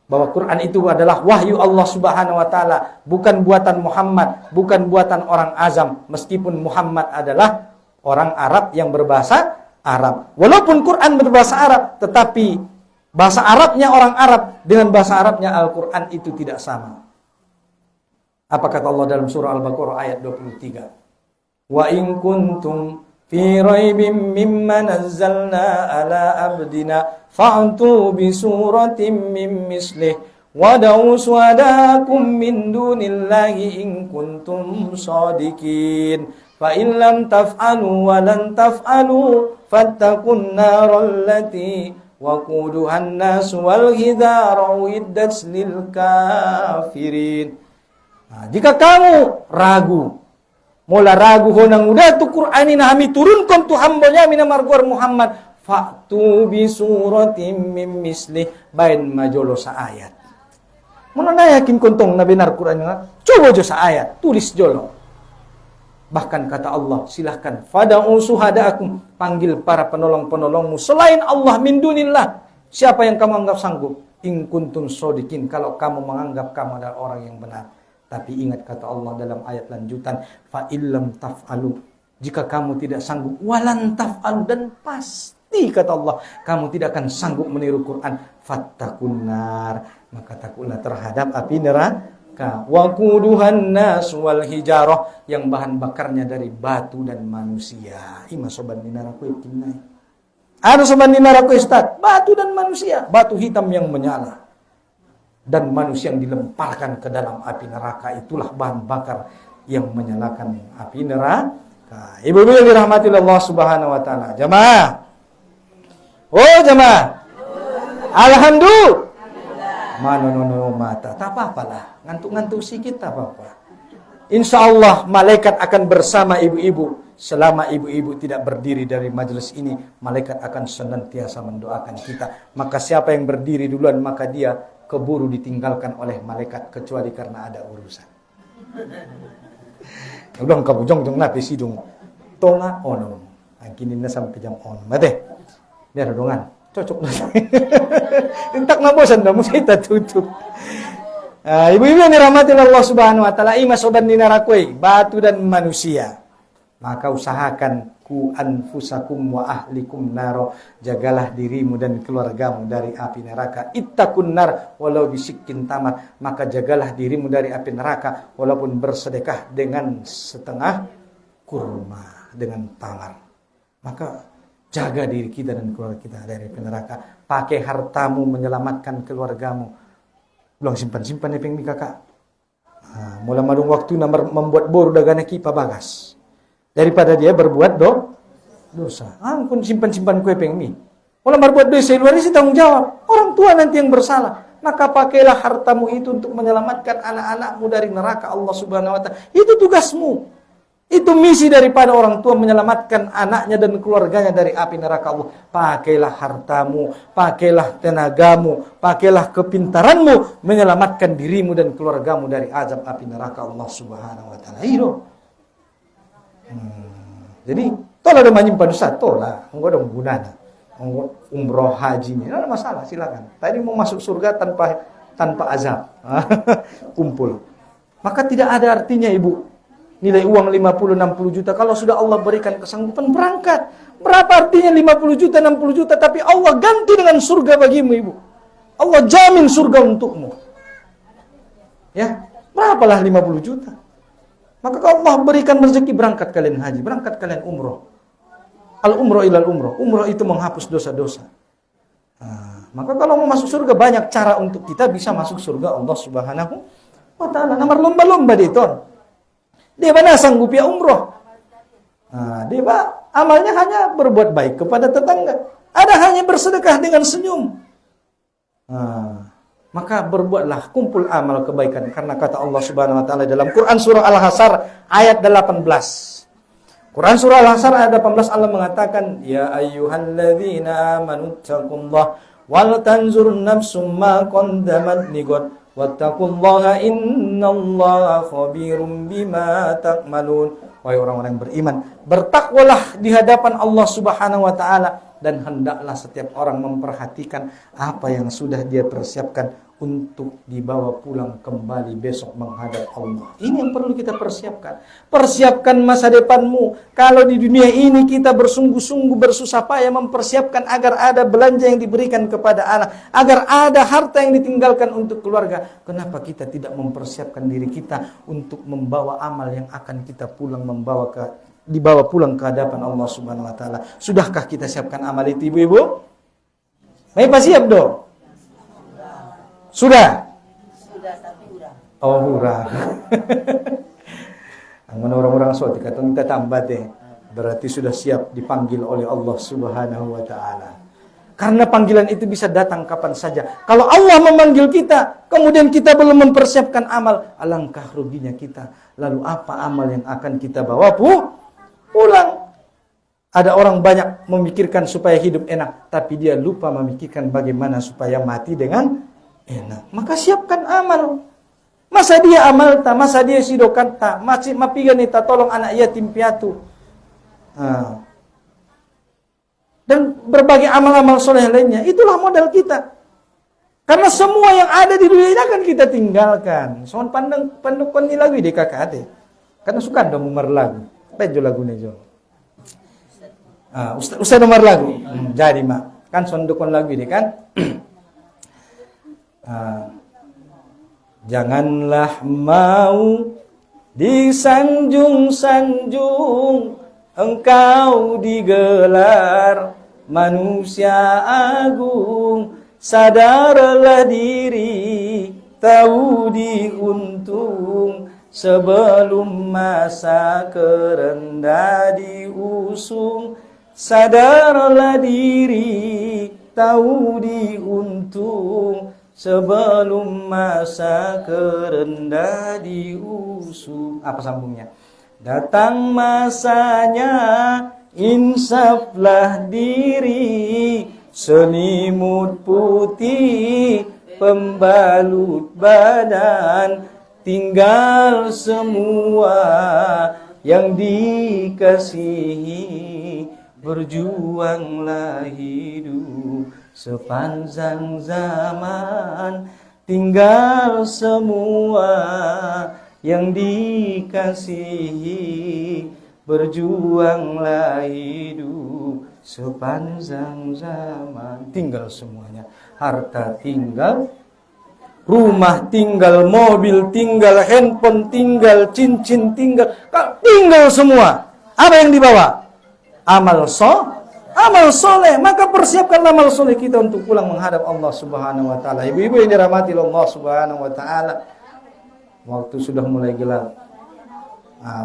Bahwa Quran itu adalah wahyu Allah Subhanahu wa ta'ala. Bukan buatan Muhammad, bukan buatan orang azam. Meskipun Muhammad adalah orang Arab yang berbahasa Arab. Walaupun Quran berbahasa Arab, tetapi Bahasa Arabnya orang Arab dengan bahasa Arabnya Al-Quran itu tidak sama. Apa kata Allah dalam surah Al-Baqarah ayat 23? Wa in kuntum fi raibim mimma nazzalna ala abdina fa'tu bi suratin min mislih wad'u syuhadakum min dunillahi in kuntum shadiqin fa in lam taf'alu wa lan taf'alu fattaqun naral lati waquduhan nas wal hidara uiddat lil kafirin. Nah, jika kamu ragu, mula ragu honang udah tu Qur'ani na kami turunkan tu hambanya mina marguar Muhammad fa'tu bi suratim mim mislih bain majolo sa ayat. Mula na yakin kontong na benar Qur'an nga coba jo sa ayat, tulis jolo. Bahkan kata Allah, silahkan fada'u suhada'akum, panggil para penolong-penolongmu selain Allah min dunillah. Siapa yang kamu anggap sanggup? In kuntum shodikin, kalau kamu menganggap kamu adalah orang yang benar. Tapi ingat kata Allah dalam ayat lanjutan, fa illam taf'alu, jika kamu tidak sanggup, walan taf'alu, dan pasti kata Allah kamu tidak akan sanggup meniru Quran, fattakun nar, maka takutlah terhadap api neraka. Waquduhan nas wal hijarah, yang bahan bakarnya dari batu dan manusia. Ima soban di neraka ikinai. Ada soban di neraka Ustaz, batu dan manusia, batu hitam yang menyala dan manusia yang dilemparkan ke dalam api neraka, itulah bahan bakar yang menyalakan api neraka. Ibu-ibu yang dirahmati Allah Subhanahu wa taala. Jamaah. Oh jamaah. Alhamdulillah. Manonono mata, tak apa-apalah, ngantuk-ngantuk sikit tak apa-apa. Insya Allah malaikat akan bersama ibu-ibu. Selama ibu-ibu tidak berdiri dari majelis ini, malaikat akan senantiasa mendoakan kita. Maka siapa yang berdiri duluan, maka dia keburu ditinggalkan oleh malaikat, kecuali karena ada urusan. Udah kamu jong-jong napi sidung. Tonga ono. Angkinin na sampai jam ono. Mate. Biar dongan. Cocok entak na bosan dah mesti kita tutup. Ibu-ibu yang dirahmati Allah Subhanahu wa taala, ima soban ni narakoi, batu dan manusia. Maka usahakan ku anfusakum wa ahlikum naro, jagalah dirimu dan keluargamu dari api neraka. Ittaqun nar walau bisikkin tamar, maka jagalah dirimu dari api neraka walaupun bersedekah dengan setengah kurma, dengan tamar. Maka jaga diri kita dan keluarga kita dari api neraka. Pakai hartamu menyelamatkan keluargamu. Belum simpan-simpan nih pengmi kakak. Mula madung waktu membuat boru dagana kipa bagas. Daripada dia berbuat dosa. Ampun simpan-simpan kue pengmi. Mula berbuat dosa luar isi tanggung jawab. Orang tua nanti yang bersalah. Maka pakailah hartamu itu untuk menyelamatkan anak-anakmu dari neraka Allah Subhanahu wa taala. Itu tugasmu. Itu misi daripada orang tua, menyelamatkan anaknya dan keluarganya dari api neraka Allah. Pakailah hartamu, pakailah tenagamu, pakailah kepintaranmu, menyelamatkan dirimu dan keluargamu dari azab api neraka Allah Subhanahu wa taala. Jadi, tolah ada menyimpan dosa, tolah. Enggak ada gunanya. Umroh haji ini, tidak ada masalah, silakan. Tadi mau masuk surga tanpa azab. Kumpul. Maka tidak ada artinya ibu nilai uang 50-60 juta. Kalau sudah Allah berikan kesanggupan, berangkat. Berapa artinya 50 juta, 60 juta, tapi Allah ganti dengan surga bagimu, ibu. Allah jamin surga untukmu. Ya, berapalah 50 juta. Maka kalau Allah berikan rezeki, berangkat kalian haji, berangkat kalian umroh. Al-umroh ilal umroh. Umroh itu menghapus dosa-dosa. Maka kalau mau masuk surga, banyak cara untuk kita bisa masuk surga Allah Subhanahu wa taala. Nomor lomba-lomba itu. Dia mana sanggup ya umroh. Dia amalnya hanya berbuat baik kepada tetangga. Ada hanya bersedekah dengan senyum. Maka berbuatlah, kumpul amal kebaikan. Karena kata Allah Subhanahu wa taala dalam Quran surah Al-Hasr ayat 18. Quran surah Al-Hasr ayat 18 Allah mengatakan, ya ayyuhalladzina amanu taqullaha wal tanzur nafsum ma qaddamat lighad wattaqullaha innallaha khabirum bima ta'malun. Wahai orang-orang yang beriman, bertakwalah di hadapan Allah Subhanahu wa taala dan hendaklah setiap orang memperhatikan apa yang sudah dia persiapkan untuk dibawa pulang kembali besok menghadap Allah. Ini yang perlu kita persiapkan. Persiapkan masa depanmu. Kalau di dunia ini kita bersungguh-sungguh bersusah payah mempersiapkan agar ada belanja yang diberikan kepada anak, agar ada harta yang ditinggalkan untuk keluarga, kenapa kita tidak mempersiapkan diri kita untuk membawa amal yang akan kita pulang dibawa pulang ke hadapan Allah Subhanahu wa taala? Sudahkah kita siapkan amal itu, Ibu-ibu? Baik, Pak, siap dong. Sudah? Sudah, tapi urang. Oh, urang. Amun orang-orang so, kata minta tambah deh. Berarti sudah siap dipanggil oleh Allah Subhanahu wa taala. Karena panggilan itu bisa datang kapan saja. Kalau Allah memanggil kita, kemudian kita belum mempersiapkan amal, alangkah ruginya kita. Lalu apa amal yang akan kita bawa pulang? Ada orang banyak memikirkan supaya hidup enak, tapi dia lupa memikirkan bagaimana supaya mati dengan enak. Maka siapkan amal. Masa dia amal ta, masa dia sidokan ta, masih mapigan ita tolong anak yatim piatu. Dan berbagai amal-amal soleh lainnya, itulah modal kita. Karena semua yang ada di dunia ini akan kita tinggalkan. Soal pandang kon ni lagu di kakak ade. Karena suka dong umar lagu. Pejo lagu nejo. Ustaz nomor lagu. Jadi mak, kan sondokon lagu ini kan. Janganlah mau disanjung-sanjung, engkau digelar manusia agung. Sadarlah diri, tahu diuntung, sebelum masa kerendah diusung. Sadarlah diri, tahu diuntung, sebelum masa kerendah diusung. Apa sambungnya? Datang masanya, insaflah diri, selimut putih pembalut badan, tinggal semua yang dikasihi, berjuanglah hidup sepanjang zaman, tinggal semua yang dikasihi, berjuanglah hidup sepanjang zaman. Tinggal semuanya. Harta tinggal, rumah tinggal, mobil tinggal, handphone tinggal, cincin tinggal semua. Apa yang dibawa? Amal soleh. Maka persiapkan amal soleh kita untuk pulang menghadap Allah Subhanahu wa taala. Ibu-ibu yang dirahmati Allah Subhanahu wa taala, waktu sudah mulai gelap.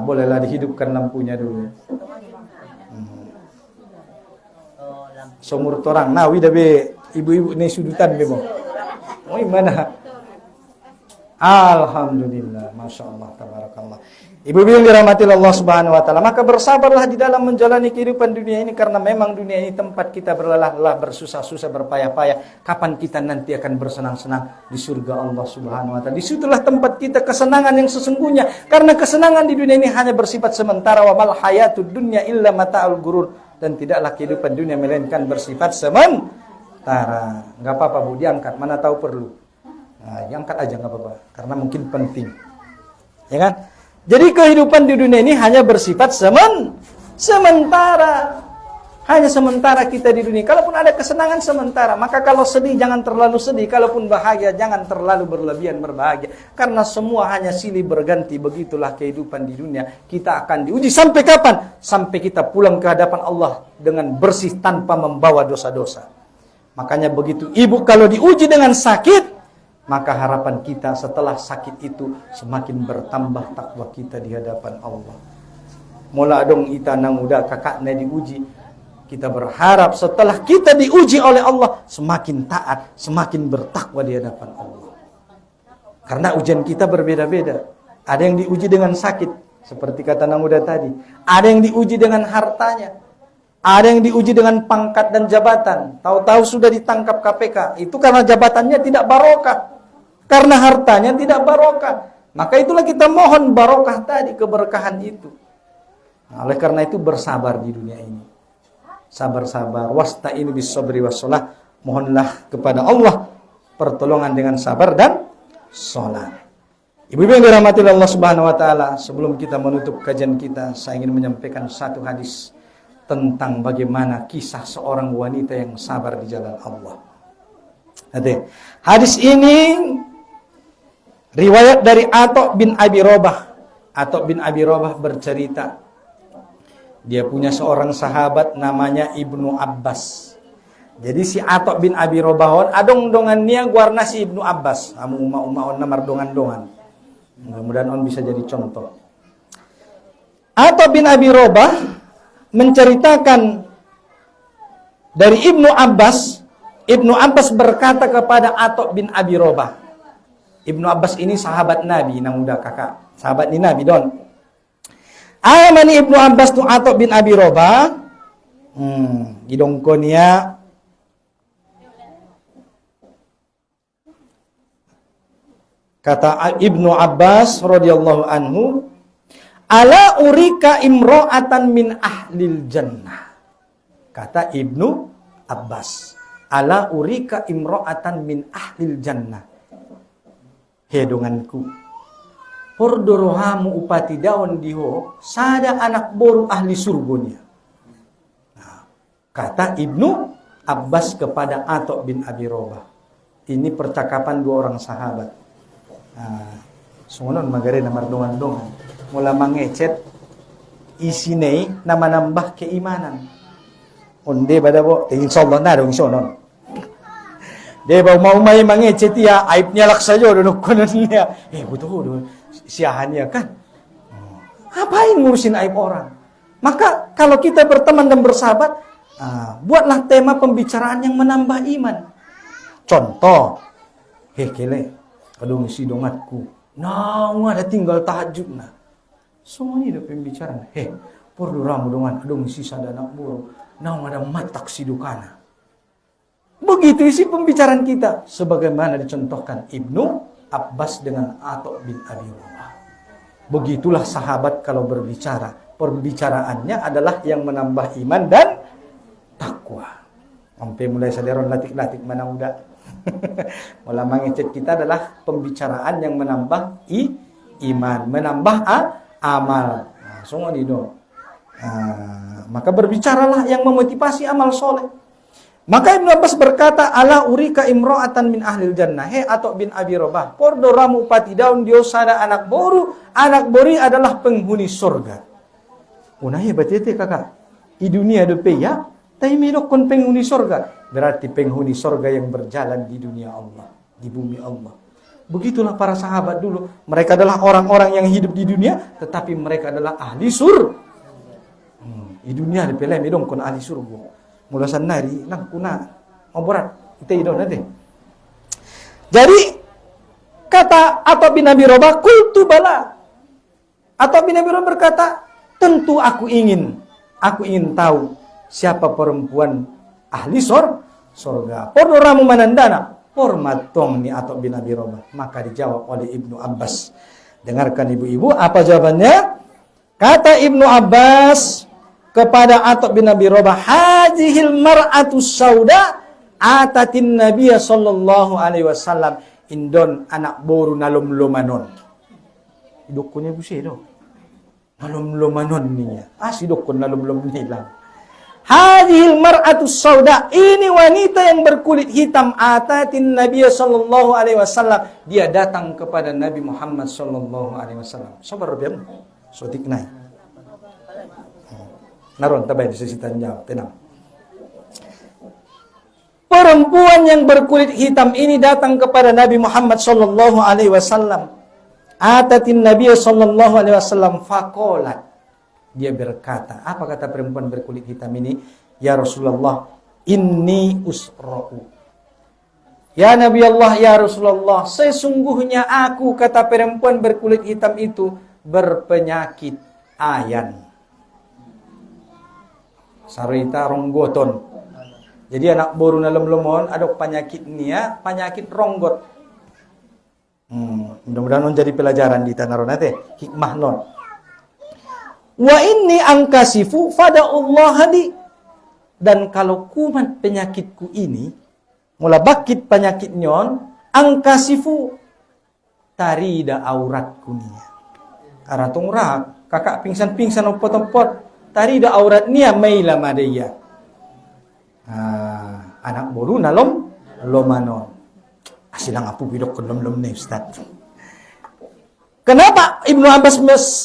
Bolehlah dihidupkan lampunya dulu. Somur torang. Nah, wida be ibu-ibu ini sudutan be mo. Oh, gimana? Alhamdulillah, Masya Allah, tabarakallah. Ibu-ibu yang dirahmati Allah Subhanahu wa taala, maka bersabarlah di dalam menjalani kehidupan dunia ini, karena memang dunia ini tempat kita berlelah-lelah, bersusah-susah, berpayah-payah. Kapan kita nanti akan bersenang-senang di surga Allah Subhanahu wa taala? Disitulah tempat kita kesenangan yang sesungguhnya. Karena kesenangan di dunia ini hanya bersifat sementara. Wa mal hayatud dunya illa mata'ul gurur. Dan tidaklah kehidupan dunia melainkan bersifat sementara. Enggak apa-apa Bu, diangkat, mana tahu perlu. Diangkat aja enggak apa-apa, karena mungkin penting. Ya kan? Jadi kehidupan di dunia ini hanya bersifat sementara. Hanya sementara kita di dunia. Kalaupun ada kesenangan sementara, maka kalau sedih jangan terlalu sedih, kalaupun bahagia jangan terlalu berlebihan berbahagia. Karena semua hanya silih berganti, begitulah kehidupan di dunia. Kita akan diuji sampai kapan? Sampai kita pulang ke hadapan Allah dengan bersih tanpa membawa dosa-dosa. Makanya begitu ibu kalau diuji dengan sakit, maka harapan kita setelah sakit itu semakin bertambah takwa kita di hadapan Allah. Mula dong ita nang udah kakaknya diuji. Kita berharap setelah kita diuji oleh Allah semakin taat, semakin bertakwa di hadapan Allah. Karena ujian kita berbeda-beda. Ada yang diuji dengan sakit, seperti kata nang udah tadi. Ada yang diuji dengan hartanya. Ada yang diuji dengan pangkat dan jabatan. Tahu-tahu sudah ditangkap KPK. Itu karena jabatannya tidak barokah. Karena hartanya tidak barokah. Maka itulah kita mohon barokah tadi, keberkahan itu. Nah, oleh karena itu bersabar di dunia ini. Sabar-sabar. Wasta'inu bis sabri was shalah. Mohonlah kepada Allah pertolongan dengan sabar dan sholat. Ibu-ibu yang dirahmati Allah Subhanahu wa taala, sebelum kita menutup kajian kita, saya ingin menyampaikan satu hadis tentang bagaimana kisah seorang wanita yang sabar di jalan Allah. Nanti, hadis ini riwayat dari Atha bin Abi Rabah. Atha bin Abi Rabah bercerita, dia punya seorang sahabat namanya Ibnu Abbas. Jadi si Atha bin Abi Rabah adong dongan nia guarna si Ibnu Abbas. Amu uma namar dongan-dongan. Mudah-mudahan on bisa jadi contoh. Atha bin Abi Rabah menceritakan dari Ibnu Abbas. Ibnu Abbas berkata kepada Atha bin Abi Rabah. Ibnu Abbas ini sahabat Nabi, nang udah kakak. Sahabat ni Nabi don. Amani Ibnu Abbas tu Atha bin Abi Rabah. Idongkonia kata Ibnu Abbas radhiyallahu anhu, ala urika imra'atan min ahlil jannah. Kata Ibnu Abbas, ala urika imra'atan min ahlil jannah. Hedonganku, pordorohamu upati daun diho, sada anak boru ahli surgonya. Nah, kata Ibnu Abbas kepada Atha bin Abi Rabah. Ini percakapan dua orang sahabat. Sungunon magari namar dongan-dongan mula mangecet isinay na manambah keimanan. Onde bada bo insyaallah na dong sonon. De ba mau may mangecet ya aib niya lak sayo don kunon niya. Betul do siahan niya kan. Ngapain ngurusin aib orang? Maka kalau kita berteman dan bersahabat, buatlah tema pembicaraan yang menambah iman. Contoh, kele aduh si dongatku, nah ada tinggal tahajud nah. Semua ini ada pembicaraan. Porduramu dongan, aduh si sadana buru, nah ada matak si dukana. Begitu isi pembicaraan kita, sebagaimana dicontohkan Ibnu Abbas dengan Atha bin Abi Rabah. Begitulah sahabat kalau berbicara, perbicaraannya adalah yang menambah iman dan takwa. Sampai mulai saderon latik-latik mana udah. Mula mangecet kita adalah pembicaraan yang menambah iman, menambah amal. Semua dido. Maka berbicaralah yang memotivasi amal soleh. Maka Ibnu Abbas berkata, ala urika imra'atan min ahlil jannah. Atha bin Abi Rabah, pordoramu pati daun diosada anak boru. Anak bori adalah penghuni surga. Unah batete kakak. Di dunia dope ya, tapi mirok kon penghuni surga. Berarti penghuni surga yang berjalan di dunia Allah, di bumi Allah. Begitulah para sahabat dulu. Mereka adalah orang-orang yang hidup di dunia, tetapi mereka adalah ahli surga. Di dunia di pelem dong kon ahli surga. Mula sanari nang kuna oborat kita idon nanti. Jadi kata Atha bin Abi Rabah, qultu bala. Atha bin Abi Rabah berkata, tentu aku ingin tahu siapa perempuan ahli surga. Pordoramu manandana, pormatong ni Atha bin Abi Rabah. Maka dijawab oleh Ibnu Abbas. Dengarkan ibu-ibu apa jawabannya? Kata Ibnu Abbas kepada Atha bin Abi Rabah, hadhil mar'atu sauda atatin Nabiy sallallahu alaihi wasallam indon anak boru nalom-lomanon. Idokunya busi do. Nalom-lomanon niya. Sidokun nalom-lom nilang. Hadhil mar'atu sauda, ini wanita yang berkulit hitam, atatin Nabiy sallallahu alaihi wasallam, dia datang kepada Nabi Muhammad sallallahu alaihi wasallam. Sabar biam. Sotik nai. Naron tabay di sisi tanjau, tenang. Perempuan yang berkulit hitam ini datang kepada Nabi Muhammad sallallahu alaihi wasallam. Atatin Nabiy sallallahu alaihi wasallam faqalat. Dia berkata, apa kata perempuan berkulit hitam ini? Ya Rasulullah, inni usra'u. Ya Nabi Allah, ya Rasulullah, sesungguhnya aku, kata perempuan berkulit hitam itu, berpenyakit ayan. Sarita ronggoton. Jadi anak boru na lemon ada penyakit nia, penyakit ronggot. Mudah-mudahan on jadi pelajaran di tanah ronate hikmah non. Wa inni angkasifu fada'ullah li. Dan kalau kumat penyakitku ini, Mula bakit penyakit nyon, angkasifu tarida aurat kunia. Karatung rak, kakak pingsan-pingsan opot-opot, tarida aurat nia maila madaya. Anak boru nalom lomanon. Asilang apu bidok kelom-lom nih Ustaz. Kenapa Ibnu Abbas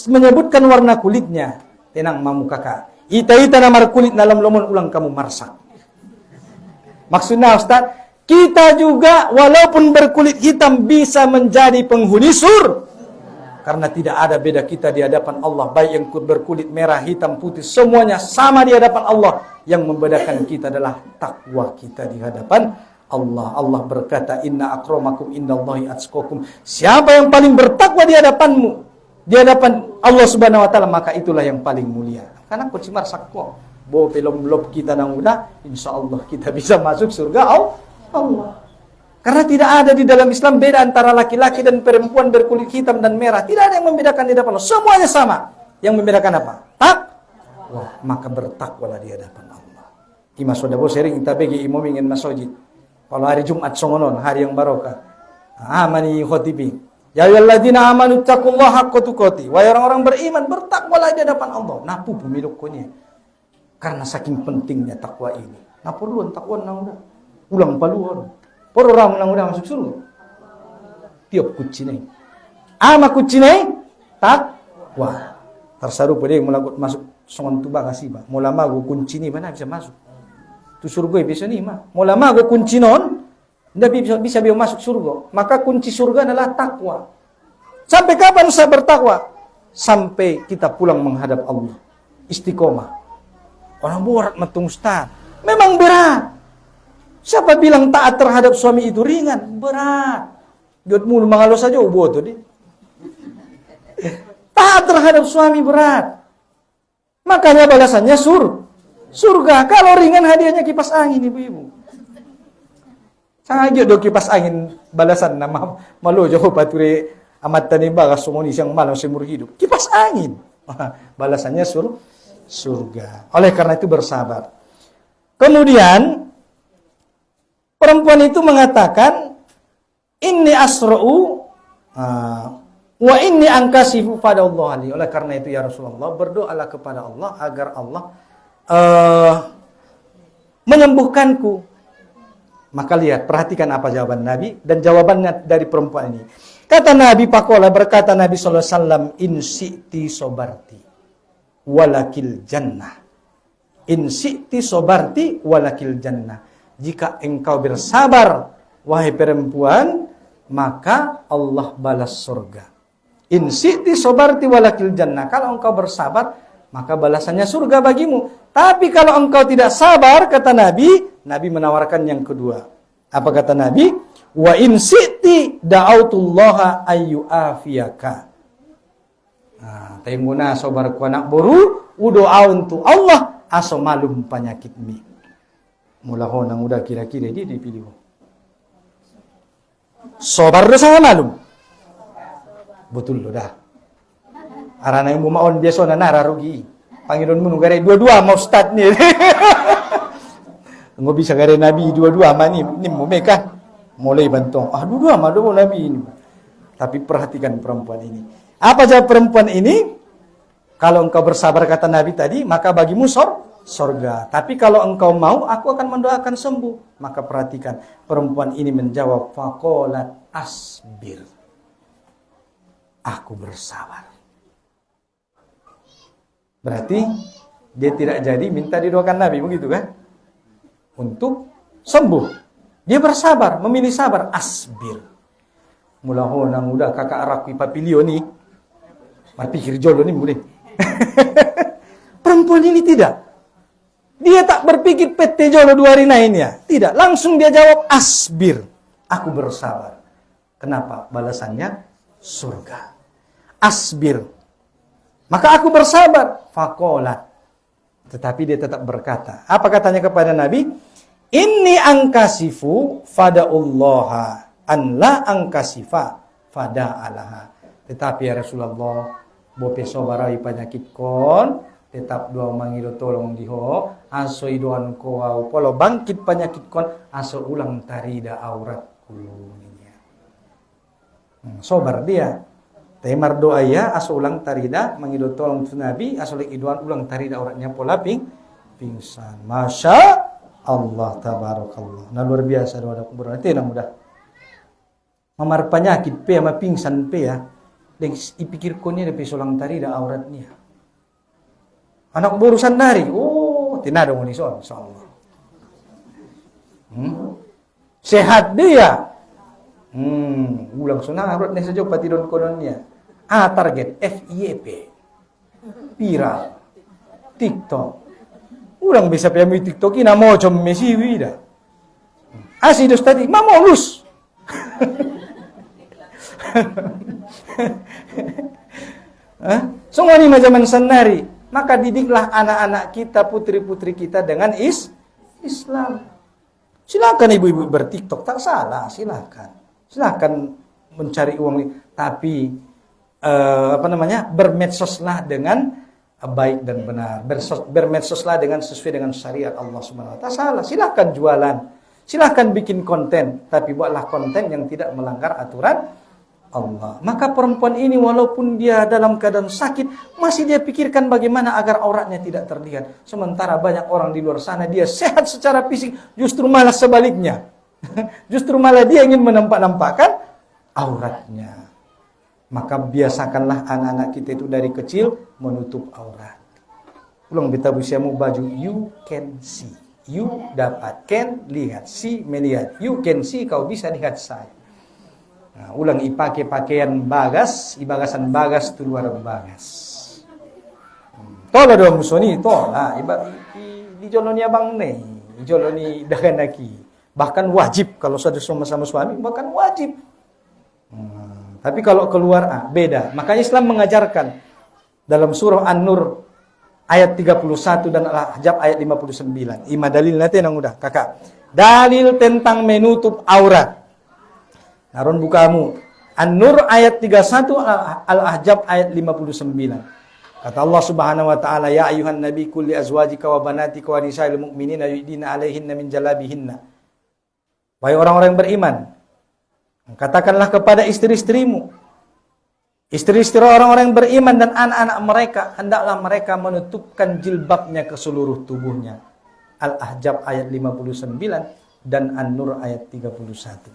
menyebutkan warna kulitnya? Tenang mamu kakak. Ita-ita namar kulit nalam lomon ulang kamu marsak. Maksudnya Ustaz, kita juga walaupun berkulit hitam bisa menjadi penghuni sur. Karena tidak ada beda kita di hadapan Allah. Baik yang berkulit merah, hitam, putih, semuanya sama di hadapan Allah. Yang membedakan kita adalah takwa kita di hadapan Allah. Allah berkata, inna akramakum indallahi atqakum. Siapa yang paling bertakwa di hadapanmu, di hadapan Allah Subhanahu wa taala, maka itulah yang paling mulia. Karena kunci marsakko, bo pelom-lop kita nang udah, insyaallah kita bisa masuk surga Allah. Karena tidak ada di dalam Islam beda antara laki-laki dan perempuan berkulit hitam dan merah. Tidak ada yang membedakan di hadapan Allah. Semuanya sama. Yang membedakan apa? Takwa. Maka bertakwalah di hadapan Allah. Ima sodabo sering kita bagi imam ingin masjid. Kalau hari Jumat songonon, hari yang barokah. Amani khotibi. Ya ayyuhalladzina amanu taqullaha haqqa tuqatih. Wahai orang-orang beriman, bertakwalah di hadapan Allah. Napu pemilukonya. Karena saking pentingnya takwa ini. Napu luan takwa nang udah. Ulang paluan. Por orang nang udah masuk surga. Tiap kucinai. Ama kucinai takwa. Tersaru pada yang melakukan masuk songon tuba kasih ba. Mula mago kunci ni mana bisa masuk. Tu surga bisa ni mah. Mula mago kunci non tidak bisa dia masuk surga. Maka kunci surga adalah takwa. Sampai kapan saya bertakwa? Sampai kita pulang menghadap Allah. Istiqomah. Orang berat matung Ustaz. Memang berat. Siapa bilang taat terhadap suami itu ringan? Berat. Diot mulu mengalos saja ubo tuh deh. Taat terhadap suami berat. Makanya balasannya surga. Kalau ringan hadiahnya kipas angin ibu-ibu. Sangat do kipas angin balasan nama malu jauh paturi amat tanimba kasumoni siyang malam semur hidup. Kipas angin. Balasannya surga. Oleh karena itu bersabar. Kemudian perempuan itu mengatakan, inni asra'u wa inni angkasifu pada Allah. Oleh karena itu ya Rasulullah, berdoalah kepada Allah agar Allah menyembuhkanku. Maka lihat, perhatikan apa jawaban Nabi dan jawabannya dari perempuan ini. Kata Nabi Pakola, berkata Nabi SAW, in syi'ti sobarti walakil jannah. In syi'ti sobarti walakil jannah. Jika engkau bersabar, wahai perempuan, maka Allah balas surga. In syi'ti sobarti walakil jannah. Kalau engkau bersabar, maka balasannya surga bagimu. Tapi kalau engkau tidak sabar, kata Nabi, Nabi menawarkan yang kedua. Apa kata Nabi? Wa in syi'ti da'autullaha ayyu'afiyaka. Taimuna sobar ku anak boru, udoa untuk Allah, aso malum penyakitmi. Mula honang udah kira-kira dia dipilih. Sobar do sama malum. Betul lo dah. Arana yang bumaon biasa na nararugi. Panginoon mo nugare dua-dua mau start ni. Ngo bisa gare nabi dua-dua mani ni mo meka. Mulai bantong. Dua-dua mah do nabi ini. Tapi perhatikan perempuan ini. Apa jawab perempuan ini? Kalau engkau bersabar kata Nabi tadi, maka bagimu surga. Tapi kalau engkau mau, aku akan mendoakan sembuh. Maka perhatikan, perempuan ini menjawab, faqalat asbir. Aku bersabar. Berarti dia tidak jadi minta didoakan Nabi, begitu kan? Untuk sembuh. Dia bersabar, memilih sabar, asbir. Mula honang udah kakak rakui papilio nih. Berpikir jolo nih boleh. Perempuan ini tidak. Dia tak berpikir PT jolo 2 hari lainnya. Tidak, langsung dia jawab asbir. Aku bersabar. Kenapa? Balasannya surga. Asbir. Maka aku bersabar. Faqalat. Tetapi dia tetap berkata. Apa katanya kepada Nabi? Inni angkasifu fada'ullaha an la angkasifa fada'alaha. Tetapi ya Rasulullah, bope sobarai penyakit kon, tetap doa mangido tolong diho, aso idoan ko au polo bangkit penyakit kon, aso ulang tarida auratku. Sobar dia. Temar doa ya, aso ulang tarida, mangido tolong tu Nabi, aso lek idoan ulang tarida auratnya pola pingsan. Masya Allah, tabarakallah. Nah luar biasa doa kubur. Nanti na mudah. Mamar penyakit pe sama pingsan pe ya. Dan ipikir ko niya depe ulang tarida auratnya. Anak berusan dari, tinado mo ni so, insyaallah. Sehat dia. Ulang sunang aurat ni saja patidon kononnya. Target FYP. Viral. TikTok. Ulang bisa piyami TikTok ina mo chom mesiwi da. Asidos tadi mamolus. Semua ini zaman senari. Maka didiklah anak-anak kita, putri-putri kita dengan Islam. Silakan ibu-ibu bertiktok, tak salah, silakan. Silakan mencari uang, tapi bermedsoslah dengan baik dan benar. Bermedsoslah dengan sesuai dengan syariat Allah Subhanahu wa taala. Tak salah, silakan jualan. Silakan bikin konten, tapi buatlah konten yang tidak melanggar aturan Allah. Maka perempuan ini walaupun dia dalam keadaan sakit, masih dia pikirkan bagaimana agar auratnya tidak terlihat. Sementara banyak orang di luar sana dia sehat secara fisik, justru malah sebaliknya. Justru malah dia ingin menampak-nampakkan auratnya. Maka biasakanlah anak-anak kita itu dari kecil menutup aurat. Ulang beta busiamu baju, you can see. You dapat, can lihat, see melihat. You can see, kau bisa lihat saya. Nah, ulang ipake pakaian bagas, ibagasan bagas tu luar bagas. Tola do musoni tola, di joloni abang nih, joloni daganaki. Bahkan wajib kalau sudah sama-sama suami, bahkan wajib. Tapi kalau keluar beda. Makanya Islam mengajarkan dalam surah An-Nur ayat 31 dan Al-Ahzab ayat 59. Ima dalil nanti yang udah, kakak. Dalil tentang menutup aurat. Naron bukamu. An-Nur ayat 31, Al-Ahzab ayat 59. Kata Allah Subhanahu wa taala, ya ayuhan nabi qul li azwajika wa banatika wa nisa'il mu'minina yudina 'alaihinna min jalabihinna. Wahai orang-orang yang beriman, katakanlah kepada istri-istrimu, istri-istri orang-orang yang beriman dan anak-anak mereka, hendaklah mereka menutupkan jilbabnya ke seluruh tubuhnya. Al-Ahzab ayat 59 dan An-Nur ayat 31.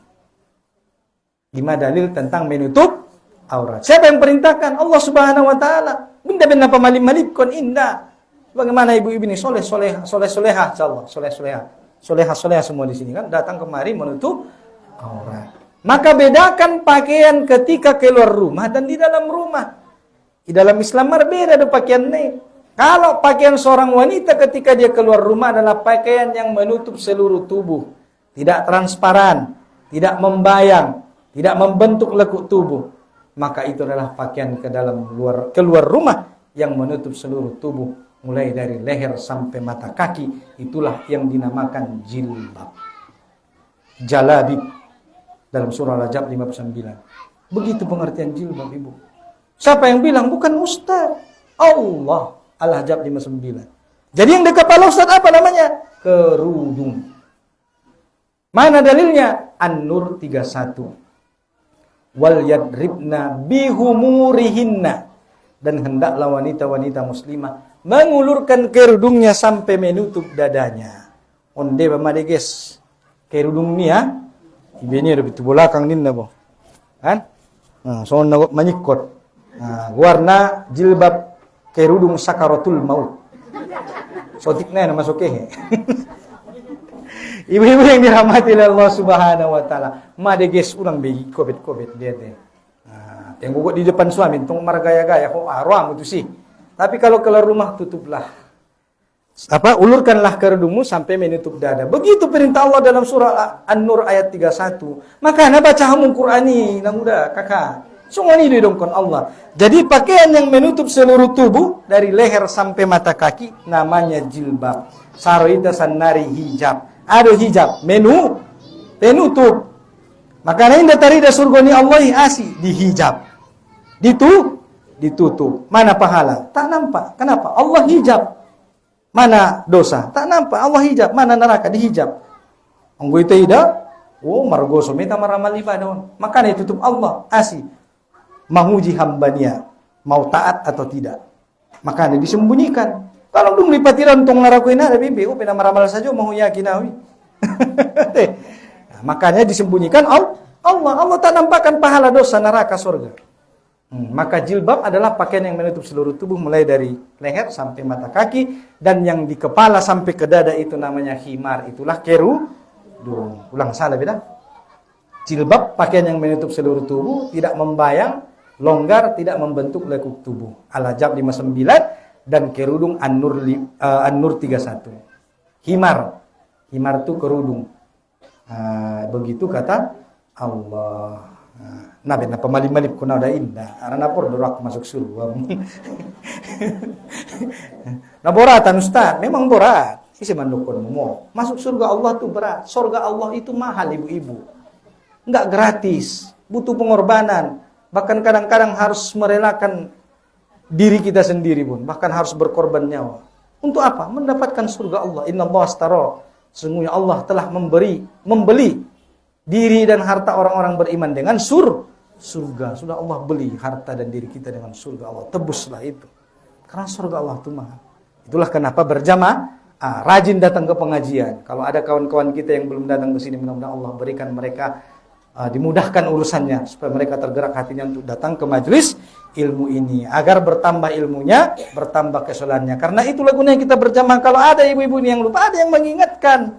5 dalil tentang menutup aurat. Siapa yang perintahkan? Allah Subhanahu wa taala. Bunda benar pamalim-malim kon indah. Bagaimana ibu-ibu ini soleh-soleha, insyaallah, soleha semua di sini kan datang kemari menutup aurat. Maka bedakan pakaian ketika keluar rumah dan di dalam rumah. Di dalam Islam berbeda ada pakaian ini. Kalau pakaian seorang wanita ketika dia keluar rumah adalah pakaian yang menutup seluruh tubuh, tidak transparan, tidak membayang, tidak membentuk lekuk tubuh, maka itu adalah pakaian keluar rumah yang menutup seluruh tubuh mulai dari leher sampai mata kaki. Itulah yang dinamakan jilbab. Jalabib dalam surah Al-Ahzab 59. Begitu pengertian jilbab, Ibu. Siapa yang bilang? Bukan ustaz. Allah. Al-Ahzab 59. Jadi yang di kepala ustaz apa namanya? Kerudung. Mana dalilnya? An-Nur 31. Wal yadribna bihumurihinna, dan hendaklah wanita-wanita muslimah mengulurkan kerudungnya sampai menutup dadanya. Onde bamade guys, kerudung ni ya, ibeni ada di belakang ni nabo, kan? So nagok manyikot. Warna jilbab kerudung sakaratul maut. Sotik na masuk ke. Ibu-ibu yang dirahmati oleh Allah Subhanahu wa taala, madeges ulang begi kobet-kobet dia teh. Tengok di depan suami tong margaya-gaya kok aram itu sih. Tapi kalau keluar rumah tutuplah. Ulurkanlah kerudungmu sampai menutup dada. Begitu perintah Allah dalam surah An-Nur ayat 31. Maka anda baca hamun Qur'ani, nah mudah kakak. Semua ini didongkon Allah. Jadi pakaian yang menutup seluruh tubuh dari leher sampai mata kaki namanya jilbab. Saroita sanari hijab. Ada hijab, penutup. Makanya indah tarida surgoni Allah asi dihijab. ditutup. Mana pahala? Tak nampak. Kenapa? Allah hijab. Mana dosa? Tak nampak. Allah hijab. Mana neraka? Dihijab. Anggo itu ida, margoso meta maramal ibadah. Makanya ditutup Allah. Asih. Mahuji hambanya. Mau taat atau tidak. Makanya disembunyikan. Kalau dong lipatiran tong naraku ini ada bibi, pina maramal saja mau yakin awi. Nah, makanya disembunyikan Allah tak nampakkan pahala dosa neraka surga. Maka jilbab adalah pakaian yang menutup seluruh tubuh mulai dari leher sampai mata kaki, dan yang di kepala sampai ke dada itu namanya khimar, itulah kerudung. Ulang salah beda. Jilbab pakaian yang menutup seluruh tubuh, tidak membayang, longgar, tidak membentuk lekuk tubuh. Al-Ahzab 59 dan kerudung An-Nur 31. Himar itu kerudung. Begitu kata Allah. Nah, benar pemalip-malip kuna udah indah. Karena por dorak masuk surga. Nah, boratan Ustaz, memang berat. Isi mandukun mau. Masuk surga Allah tuh berat. Surga Allah itu mahal ibu-ibu. Enggak gratis, butuh pengorbanan. Bahkan kadang-kadang harus merelakan diri kita sendiri pun, bahkan harus berkorban nyawa. Untuk apa? Mendapatkan surga Allah. Innallaha astara. Sesungguhnya Allah telah membeli diri dan harta orang-orang beriman dengan surga. Sudah Allah beli harta dan diri kita dengan surga Allah. Tebuslah itu. Karena surga Allah itu mahal. Itulah kenapa berjamaah, rajin datang ke pengajian. Kalau ada kawan-kawan kita yang belum datang ke sini, mudah-mudahan Allah berikan mereka dimudahkan urusannya supaya mereka tergerak hatinya untuk datang ke majelis ilmu ini agar bertambah ilmunya, bertambah kesolannya. Karena itulah gunanya kita berjamaah. Kalau ada ibu-ibu yang lupa, ada yang mengingatkan.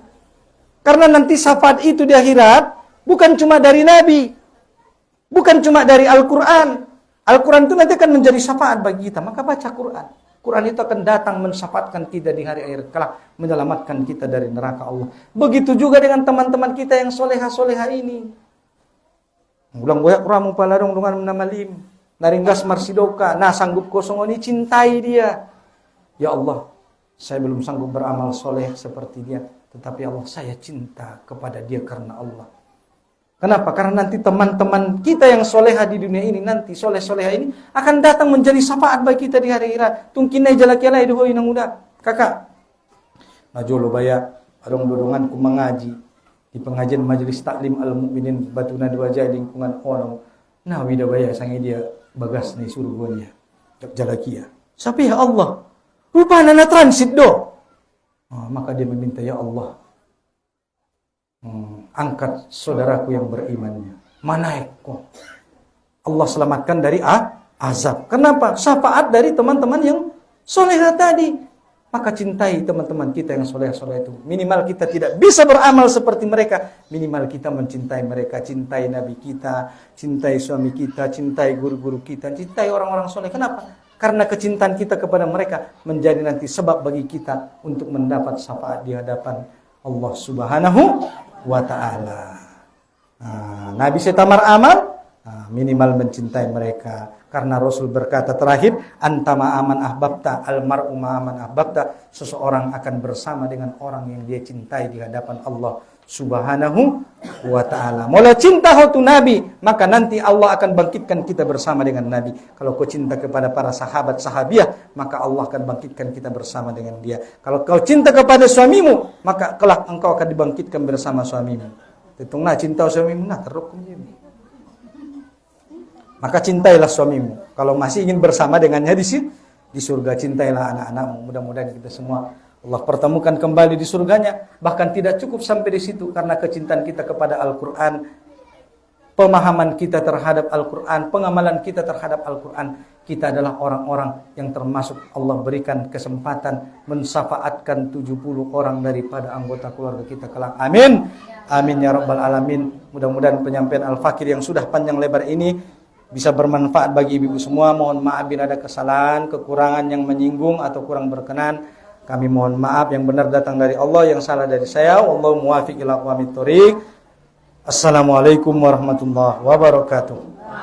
Karena nanti syafaat itu di akhirat bukan cuma dari Nabi, bukan cuma dari Al-Quran. Al-Quran itu nanti akan menjadi syafaat bagi kita. Maka baca Quran. Quran itu akan datang mensyafaatkan kita di hari akhir kelak, menyelamatkan kita dari neraka Allah. Begitu juga dengan teman-teman kita yang soleha-soleha ini. Ulang goyak ramu palarong dengan namalim. Naringgas marsidoka. Nah, sanggup kosong ini cintai dia. Ya Allah, saya belum sanggup beramal soleh seperti dia. Tetapi Allah, saya cinta kepada dia karena Allah. Kenapa? Karena nanti teman-teman kita yang soleha di dunia ini, nanti soleh-soleha ini akan datang menjadi syafaat bagi kita di hari akhirat. Tungkinai jalakialai duhoi nang udah. Kakak, najolo baya, adong dodongan ku mengaji di pengajian majelis taklim al-mukminin Batuna di wajah lingkungan orang. Nah, wida baya sange dia bagas nih surganya. Jalakia. Sapi ya Allah. Rupanya na transit do. Maka dia meminta, ya Allah, angkat saudaraku yang berimannya. Mana kok? Allah selamatkan dari azab. Kenapa? Syafaat dari teman-teman yang soleha tadi. Maka cintai teman-teman kita yang soleh-soleh itu. Minimal kita tidak bisa beramal seperti mereka. Minimal kita mencintai mereka. Cintai Nabi kita, cintai suami kita, cintai guru-guru kita, cintai orang-orang soleh. Kenapa? Karena kecintaan kita kepada mereka menjadi nanti sebab bagi kita untuk mendapat syafaat di hadapan Allah Subhanahu wa ta'ala. Nabi setamar amal, minimal mencintai mereka. Karena Rasul berkata terakhir, antama aman ahbabta, almar'u ma'aman ahbabta. Seseorang akan bersama dengan orang yang dia cintai di hadapan Allah Subhanahu wa ta'ala. Mula cinta tu Nabi, maka nanti Allah akan bangkitkan kita bersama dengan Nabi. Kalau kau cinta kepada para sahabat sahabiah, maka Allah akan bangkitkan kita bersama dengan dia. Kalau kau cinta kepada suamimu, maka kelak engkau akan dibangkitkan bersama suamimu. Hitunglah cinta suamimu, nah teruk ini. Maka cintailah suamimu. Kalau masih ingin bersama dengannya di surga, cintailah anak-anakmu. Mudah-mudahan kita semua Allah pertemukan kembali di surganya. Bahkan tidak cukup sampai di situ, karena kecintaan kita kepada Al-Quran, pemahaman kita terhadap Al-Quran, pengamalan kita terhadap Al-Quran, kita adalah orang-orang yang termasuk Allah berikan kesempatan mensyafaatkan 70 orang daripada anggota keluarga kita kelak. Amin. Amin ya rabbal alamin. Mudah-mudahan penyampaian Al-Fakir yang sudah panjang lebar ini bisa bermanfaat bagi ibu-ibu semua. Mohon maaf bila ada kesalahan, kekurangan yang menyinggung atau kurang berkenan. Kami mohon maaf, yang benar datang dari Allah, yang salah dari saya. Wallahu muwaffiq ila aqwamit thoriq. Assalamualaikum warahmatullahi wabarakatuh.